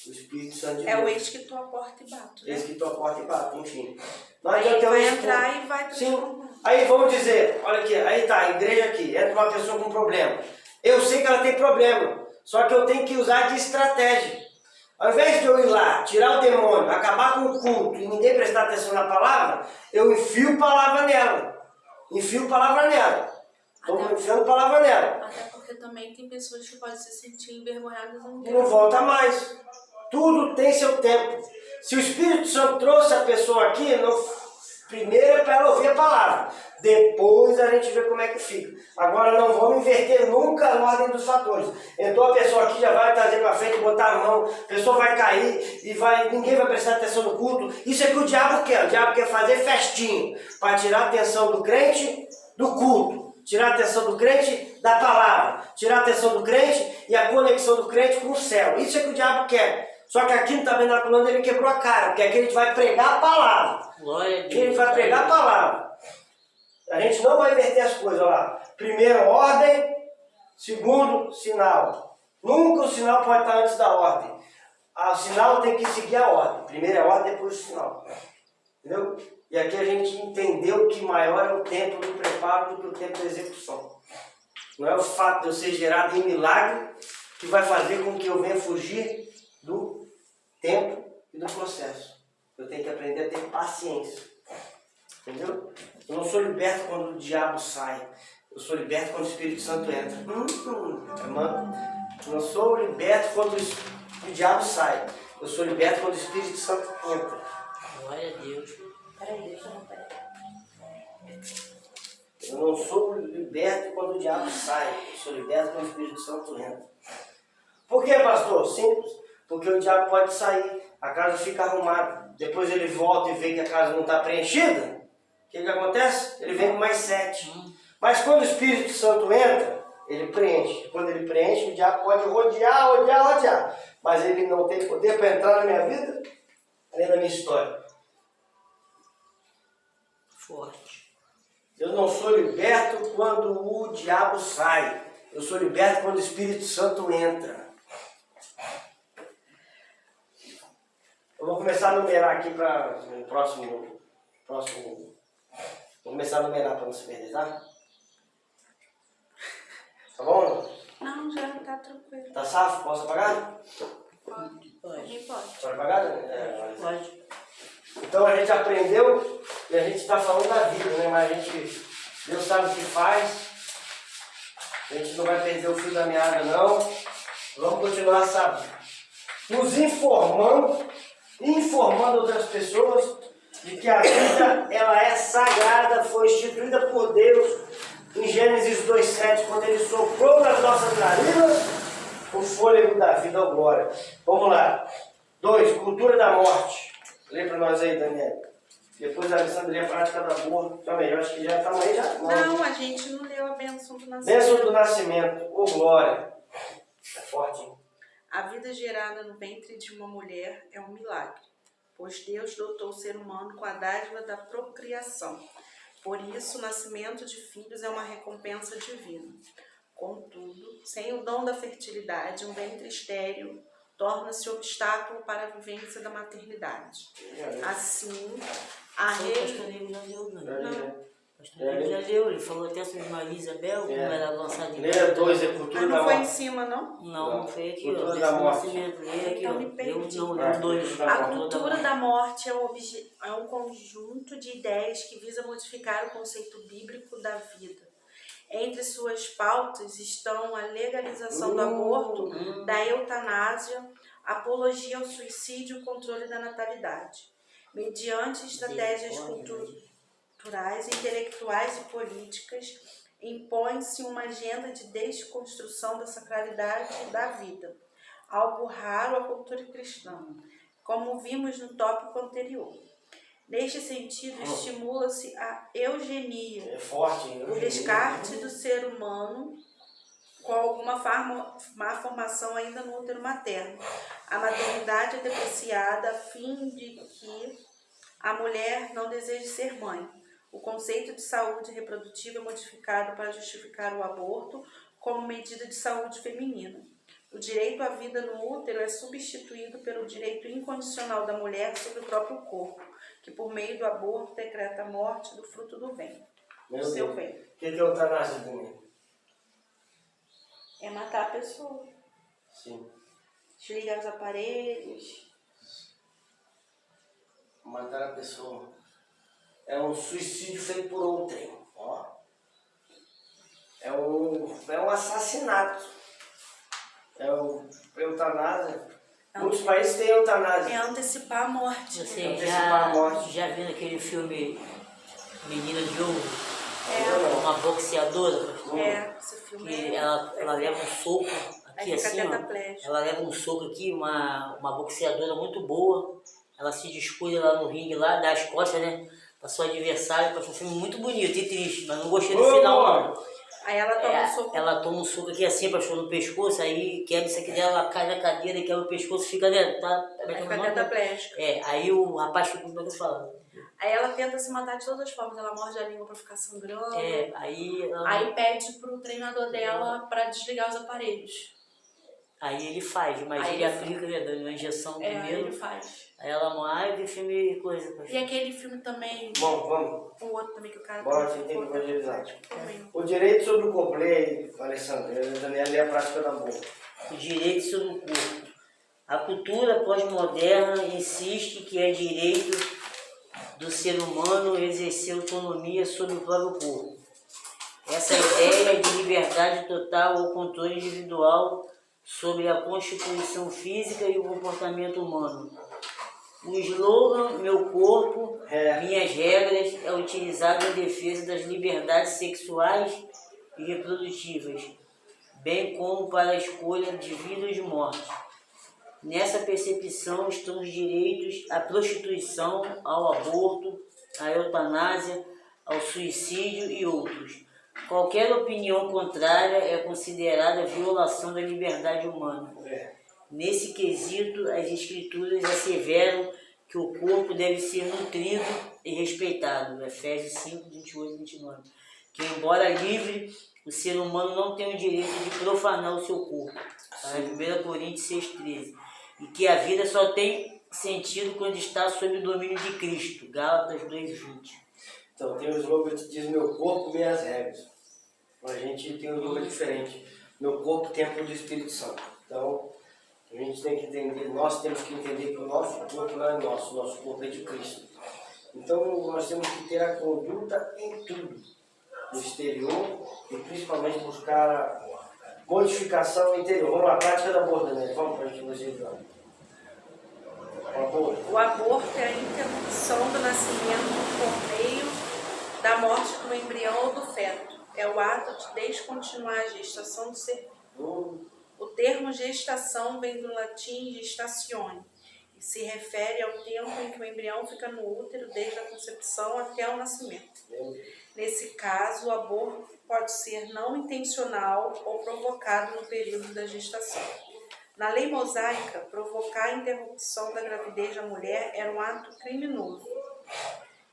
O Espírito Santo de Deus. É o ex que tua porta e bato. Né? Eis que tua porta e bate, enfim. Não Aí adianta eu vai expor. entrar e vai Sim. Aí vamos dizer, olha aqui, aí tá, a igreja aqui, entra uma pessoa com problema. Eu sei que ela tem problema, só que eu tenho que usar de estratégia. Ao invés de eu ir lá, tirar o demônio, acabar com o culto e ninguém prestar atenção na palavra, eu enfio palavra nela. Estou enfiando palavra nela. Até porque também tem pessoas que podem se sentir envergonhadas E não volta mais. Tudo tem seu tempo. Se o Espírito Santo trouxe a pessoa aqui, primeiro é para ela ouvir a palavra. Depois a gente vê como é que fica. Agora não vamos inverter nunca a ordem dos fatores. Então a pessoa aqui já vai trazer para frente, botar a mão, a pessoa vai cair e ninguém vai prestar atenção no culto. Isso é que o diabo quer. O diabo quer fazer festinha para tirar a atenção do crente do culto. Tirar a atenção do crente da palavra. Tirar a atenção do crente e a conexão do crente com o céu. Isso é que o diabo quer. Só que aqui no tabernaculando ele quebrou a cara, porque aqui a gente vai pregar a palavra. Glória a Deus. Aqui a gente vai pregar a palavra. A gente não vai inverter as coisas, olha lá. Primeiro, ordem. Segundo, sinal. Nunca o sinal pode estar antes da ordem. O sinal tem que seguir a ordem. Primeiro é a ordem, depois o sinal. Entendeu? E aqui a gente entendeu que maior é o tempo do preparo do que o tempo da execução. Não é o fato de eu ser gerado em milagre que vai fazer com que eu venha fugir do tempo e do processo. Eu tenho que aprender a ter paciência. Entendeu? Eu não sou liberto quando o diabo sai. Eu sou liberto quando o Espírito Santo entra. Irmã, eu não sou liberto quando o diabo sai. Eu sou liberto quando o Espírito Santo entra. Glória a Deus. Peraí. Eu não sou liberto quando o diabo sai. Eu sou liberto quando o Espírito Santo entra. Por que, pastor? Simples. Porque o diabo pode sair, a casa fica arrumada. Depois ele volta e vê que a casa não está preenchida. O que acontece? Ele vem com mais 7. Mas quando o Espírito Santo entra, ele preenche. Quando ele preenche, o diabo pode rodear. Mas ele não tem poder para entrar na minha vida, nem na minha história. Forte. Eu não sou liberto quando o diabo sai. Eu sou liberto quando o Espírito Santo entra. Eu vou começar a numerar aqui para o próximo. Vou começar a numerar para não se perder, tá? Tá bom? Não, já tá tranquilo. Tá safo? Posso apagar? Pode. Ninguém pode. Pode apagar? Pode. Então a gente aprendeu e a gente está falando da vida, né? Mas Deus sabe o que faz. A gente não vai perder o fio da meada, não. Vamos continuar, sabe? Nos informando outras pessoas de que a vida ela é sagrada, foi instituída por Deus em Gênesis 2,7, quando Ele soprou nas nossas narinas o fôlego da vida, ó glória. Vamos lá. 2. Cultura da morte. Lê para nós aí, Daniel. Depois a Alessandria Prática da Boa. Também, eu acho que já estamos aí já. Não, a gente não leu a bênção do nascimento. Bênção do nascimento, ô glória. É forte, hein? A vida gerada no ventre de uma mulher é um milagre, pois Deus dotou o ser humano com a dádiva da procriação. Por isso, o nascimento de filhos é uma recompensa divina. Contudo, sem o dom da fertilidade, um ventre estéril torna-se obstáculo para a vivência da maternidade. Assim, a O pastor Nego já leu, né? O pastor Nego já leu, ele falou até sobre Maria Isabel, como era lançada em Lê 2, é cultura da não foi em morte. cima, não? Não, foi aqui, Cultura ó. da morte. Nascimento, lê aqui, Então ó. me perdi. Leu 2. A cultura da morte é um conjunto de ideias que visa modificar o conceito bíblico da vida. Entre suas pautas estão a legalização do aborto, da eutanásia, apologia ao suicídio e o controle da natalidade. Mediante estratégias culturais, intelectuais e políticas, impõe-se uma agenda de desconstrução da sacralidade da vida, algo raro à cultura cristã, como vimos no tópico anterior. Neste sentido, estimula-se a eugenia, É forte, hein? o descarte do ser humano com alguma má formação ainda no útero materno. A maternidade é depreciada a fim de que a mulher não deseje ser mãe. O conceito de saúde reprodutiva é modificado para justificar o aborto como medida de saúde feminina. O direito à vida no útero é substituído pelo direito incondicional da mulher sobre o próprio corpo, que por meio do aborto decreta a morte do fruto do ventre, do seu ventre. O que é eutanásia, Daniel? É matar a pessoa, Sim. desligar os aparelhos. Matar a pessoa. É um suicídio feito por outrem. Ó. É um assassinato. É o eutanásia. Muitos países têm eutanásia. É antecipar a morte. Você Antecipar a morte. já viu aquele filme Menina de Ouro? É. Uma boxeadora, pastor? Esse filme Que é... ela leva um soco aqui Aí fica assim, ó. tetraplégica. Ela leva um soco aqui, uma boxeadora muito boa. Ela se dispõe lá no ringue, lá, dá as costas, né? Pra seu adversário, pra um filme muito bonito e triste, mas não gostei do final, não. Aí ela toma um soco. Ela toma um soco aqui assim, pastor, no pescoço, aí quebra isso aqui dela, ela cai na cadeira e quebra o pescoço, fica, né? Aí fica tetraplégica. Aí o rapaz fica, como é que eu falo? Aí ela tenta se matar de todas as formas. Ela morde a língua pra ficar sangrando. Aí Pede pro treinador dela pra desligar os aparelhos. Aí ele faz, mas Aí ele ele aplica, né, dando uma injeção primeiro. Ele faz. Aí ela morre e filme e coisa. E aquele filme também, Bom, vamos. o outro também que o cara... Bora, tem que evangelizar. Também. O direito sobre o corpo. Lê aí, Alessandro. Daniela é a prática da boa. O direito sobre o corpo. A cultura pós-moderna insiste que é direito do ser humano exercer autonomia sobre o próprio corpo. Essa ideia de liberdade total ou controle individual sobre a constituição física e o comportamento humano. O slogan "Meu corpo, minhas regras" é utilizado em defesa das liberdades sexuais e reprodutivas, bem como para a escolha de vida ou de morte. Nessa percepção estão os direitos à prostituição, ao aborto, à eutanásia, ao suicídio e outros. Qualquer opinião contrária é considerada violação da liberdade humana. Nesse quesito, as escrituras asseveram que o corpo deve ser nutrido e respeitado. Efésios 5, 28 e 29. Que, embora livre, o ser humano não tem o direito de profanar o seu corpo. 1 Coríntios 6, 13. E que a vida só tem sentido quando está sob o domínio de Cristo. Gálatas 2, 20. Então, tem um slogan que diz "Meu corpo, minhas regras". A gente tem um slogan diferente. Meu corpo, templo do Espírito Santo. Então, a gente tem que entender, nós temos que entender que o nosso corpo não é nosso corpo é de Cristo. Então nós temos que ter a conduta em tudo, no exterior e principalmente buscar a modificação interior. Vamos lá, a prática da aborto, né? Vamos para a gente ver. O aborto é a interrupção do nascimento por meio da morte do embrião ou do feto. É o ato de descontinuar a gestação do ser vivo. O termo gestação vem do latim gestatione e se refere ao tempo em que o embrião fica no útero desde a concepção até o nascimento. Nesse caso, o aborto pode ser não intencional ou provocado no período da gestação. Na lei mosaica, provocar a interrupção da gravidez da mulher era um ato criminoso.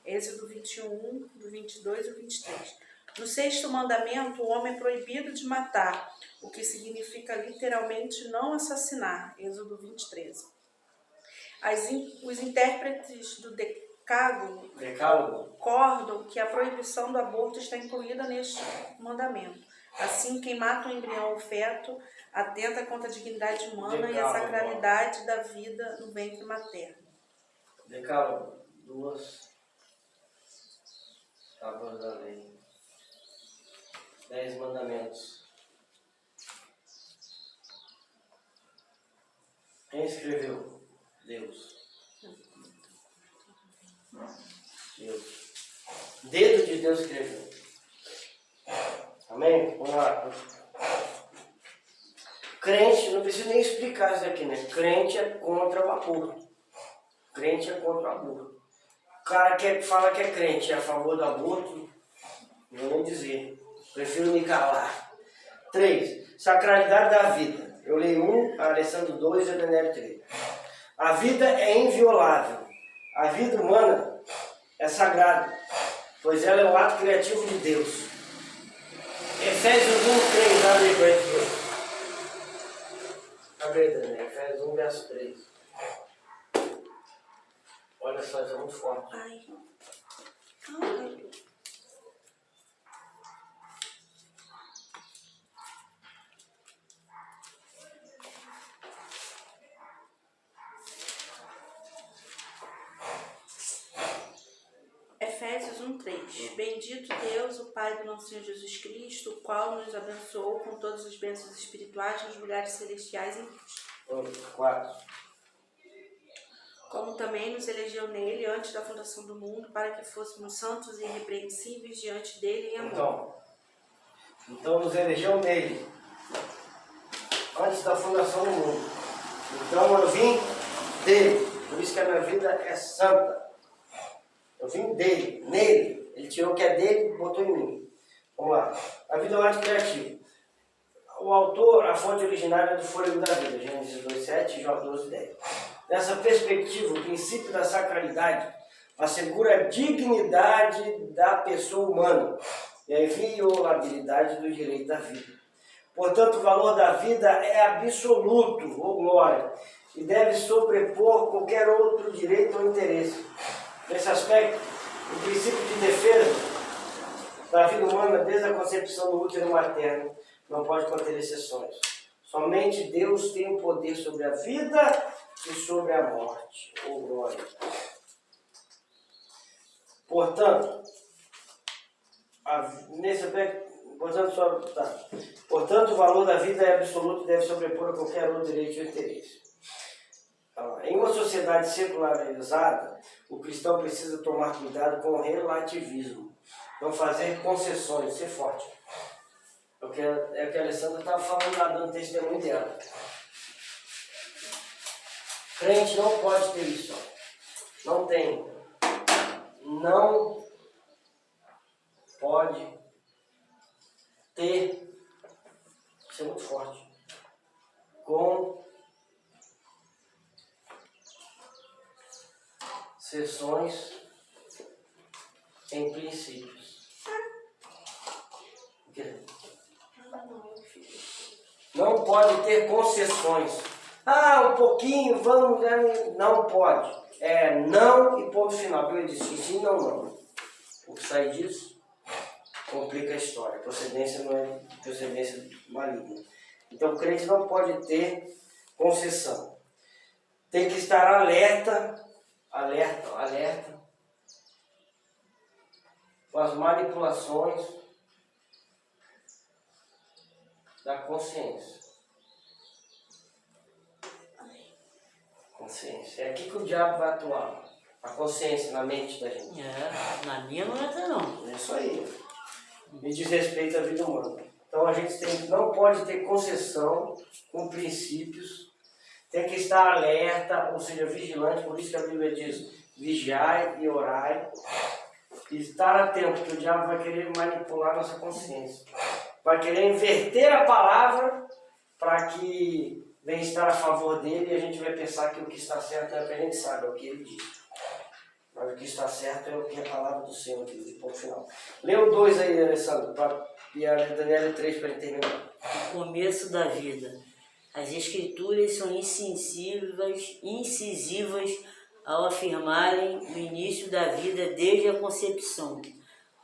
Êxodo 21, do 22 ao 23. No sexto mandamento, o homem é proibido de matar, o que significa literalmente não assassinar. Êxodo 23. Os intérpretes do Decálogo concordam que a proibição do aborto está incluída neste mandamento. Assim, quem mata um embrião ou feto atenta contra a dignidade humana e a sacralidade da vida no ventre materno. Decálogo, 2 tábuas da lei, 10 mandamentos. Quem escreveu? Deus. Dedo de Deus escreveu. Amém? Vamos lá. Crente, não precisa nem explicar isso aqui, né? Crente é contra o aborto. Crente é contra o aborto. O cara que fala que é crente é a favor do aborto, não vou nem dizer. Prefiro me calar. 3. Sacralidade da vida. Eu leio 1, Alessandro 2 e Daniel 3. A vida é inviolável. A vida humana é sagrada, pois ela é o ato criativo de Deus. Efésios 1, 3, abre aí para a gente. Abre aí, Daniel. Efésios 1, verso 3. Olha só, isso é muito forte. Ai. Efésios 1:3. Bendito Deus, o Pai do nosso Senhor Jesus Cristo, o qual nos abençoou com todas as bênçãos espirituais nos lugares celestiais em Cristo. 4. Como também nos elegeu nele antes da fundação do mundo, para que fôssemos santos e irrepreensíveis diante dele em amor. Então nos elegeu nele antes da fundação do mundo. Então eu vim dele, por isso que a minha vida é santa. Eu vim dele, nele. Ele tirou o que é dele e botou em mim. Vamos lá. A vida é um ato criativo. O autor, a fonte originária é do fôlego da vida, Gênesis 2:7 e Jó 12:10. Nessa perspectiva, o princípio da sacralidade assegura a dignidade da pessoa humana e a inviolabilidade do direito da vida. Portanto, o valor da vida é absoluto, ou glória, e deve sobrepor qualquer outro direito ou interesse. Nesse aspecto, o princípio de defesa da vida humana desde a concepção do útero materno não pode conter exceções. Somente Deus tem o poder sobre a vida e sobre a morte, ou glória. Portanto, nesse aspecto, portanto, o valor da vida é absoluto e deve sobrepor a qualquer outro direito ou interesse. Em uma sociedade secularizada, o cristão precisa tomar cuidado com o relativismo, não fazer concessões, ser forte. É o que a Alessandra estava falando lá, dando testemunho dela. Crente não pode ter isso. Não tem. Não pode ter. Isso é muito forte. Concessões em princípios. Não pode ter concessões. Um pouquinho, vamos, não pode. É não e ponto final. Eu disse sim, não, não. O que sai disso complica a história. A procedência não é procedência maligna. Então o crente não pode ter concessão. Tem que estar alerta com as manipulações da consciência. Consciência. É aqui que o diabo vai atuar. A consciência na mente da gente. Na minha não entra não. É isso aí. E diz respeito à vida humana. Então a gente não pode ter concessão com princípios, tem que estar alerta, ou seja, vigilante, por isso que a Bíblia diz, vigiai e orai, e estar atento, que o diabo vai querer manipular nossa consciência, vai querer inverter a palavra para que venha estar a favor dele e a gente vai pensar que o que está certo é o que a gente sabe, é o que ele diz. Mas o que está certo é o que a palavra do Senhor diz, de ponto final. Lê o 2 aí, Alessandro, e a Daniela 3 para terminar. O começo da vida. As escrituras são incisivas ao afirmarem o início da vida desde a concepção.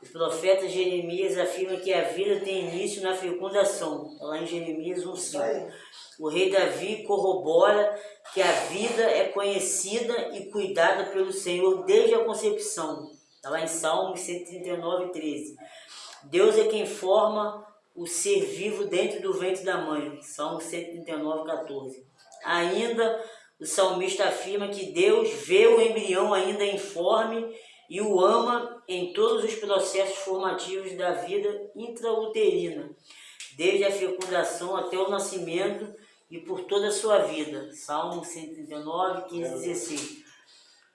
O profeta Jeremias afirma que a vida tem início na fecundação, lá em Jeremias 1,5. O rei Davi corrobora que a vida é conhecida e cuidada pelo Senhor desde a concepção, lá em Salmos 139:13. Deus é quem forma o ser vivo dentro do ventre da mãe, Salmo 139:14. Ainda o salmista afirma que Deus vê o embrião ainda informe e o ama em todos os processos formativos da vida intrauterina, desde a fecundação até o nascimento e por toda a sua vida, Salmo 139:15-16.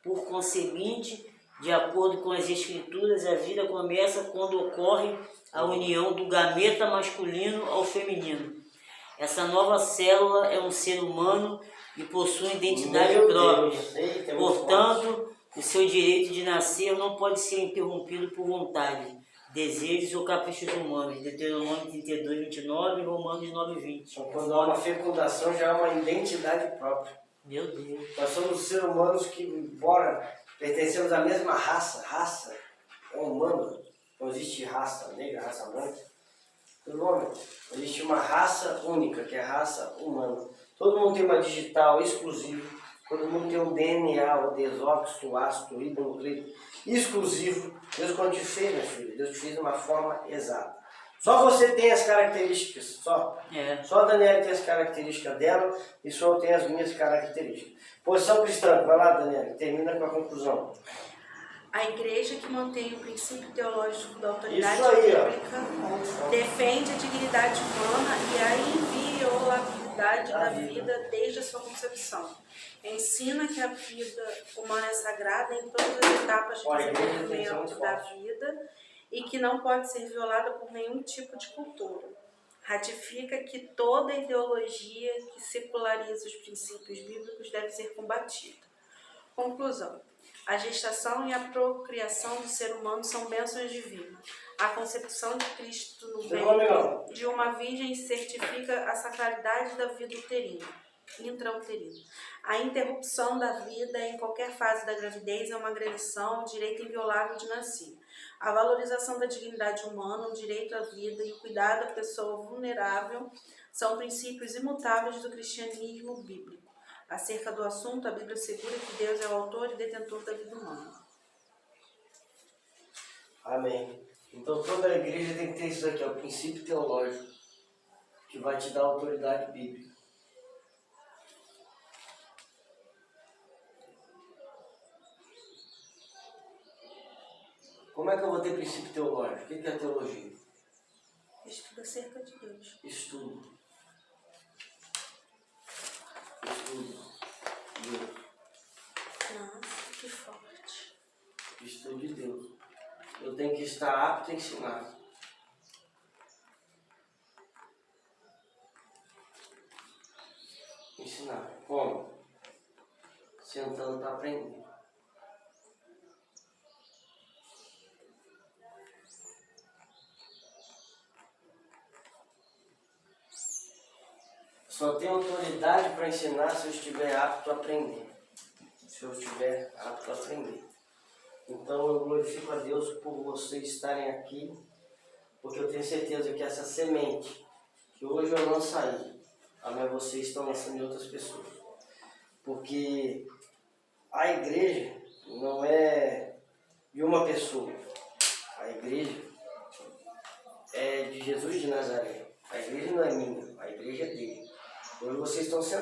Por conseguinte, de acordo com as escrituras, a vida começa quando ocorre a união do gameta masculino ao feminino. Essa nova célula é um ser humano e possui identidade própria. Portanto, o seu direito de nascer não pode ser interrompido por vontade, desejos ou caprichos humanos. Deuteronômio 32:29 e Romanos 9:20. Então, quando há uma fecundação, já há uma identidade própria. Meu Deus. Nós somos seres humanos que, embora pertencemos à mesma raça é humana, não existe raça negra, raça branca. Tudo bom? Existe uma raça única, que é a raça humana. Todo mundo tem uma digital exclusiva, todo mundo tem um DNA, o desóxidoácido ribonucleico exclusivo. Deus, quando te fez, minha filha, Deus te fez de uma forma exata. Só você tem as características, só. Só a Daniela tem as características dela e só eu tenho as minhas características. Posição cristã, vai lá, Daniela, termina com a conclusão. A igreja que mantém o princípio teológico da autoridade bíblica defende a dignidade humana e a inviolabilidade da vida desde a sua concepção. Ensina que a vida humana é sagrada em todas as etapas de desenvolvimento da vida e que não pode ser violada por nenhum tipo de cultura. Ratifica que toda ideologia que seculariza os princípios bíblicos deve ser combatida. Conclusão. A gestação e a procriação do ser humano são bênçãos divinas. A concepção de Cristo no ventre de uma virgem certifica a sacralidade da vida intrauterina. A interrupção da vida em qualquer fase da gravidez é uma agressão ao direito inviolável de nascer. A valorização da dignidade humana, o direito à vida e o cuidado à pessoa vulnerável são princípios imutáveis do cristianismo bíblico. Acerca do assunto, a Bíblia assegura que Deus é o autor e detentor da vida humana. Amém. Então toda a igreja tem que ter isso aqui, o princípio teológico, que vai te dar autoridade bíblica. Como é que eu vou ter princípio teológico? O que é teologia? Estuda acerca de Deus. Estudo. Nossa, que forte. Estudo de Deus. Eu tenho que estar apto a ensinar. Ensinar. Como? Sentando para aprender. Só tenho autoridade para ensinar se eu estiver apto a aprender. Se eu estiver apto a aprender. Então eu glorifico a Deus por vocês estarem aqui, porque eu tenho certeza que essa semente, que hoje eu não saí, amanhã vocês estão lançando em outras pessoas. Porque a igreja não é de uma pessoa. A igreja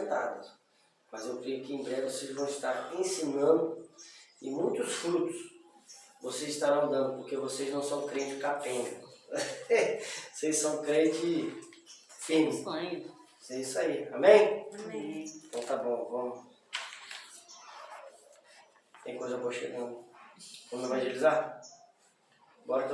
sentadas. Mas eu creio que em breve vocês vão estar ensinando e muitos frutos vocês estarão dando, porque vocês não são crentes capenga. Vocês são crentes firmes. É isso aí. Amém? Amém. Então tá bom, vamos. Tem coisa boa chegando. Vamos evangelizar? Bora.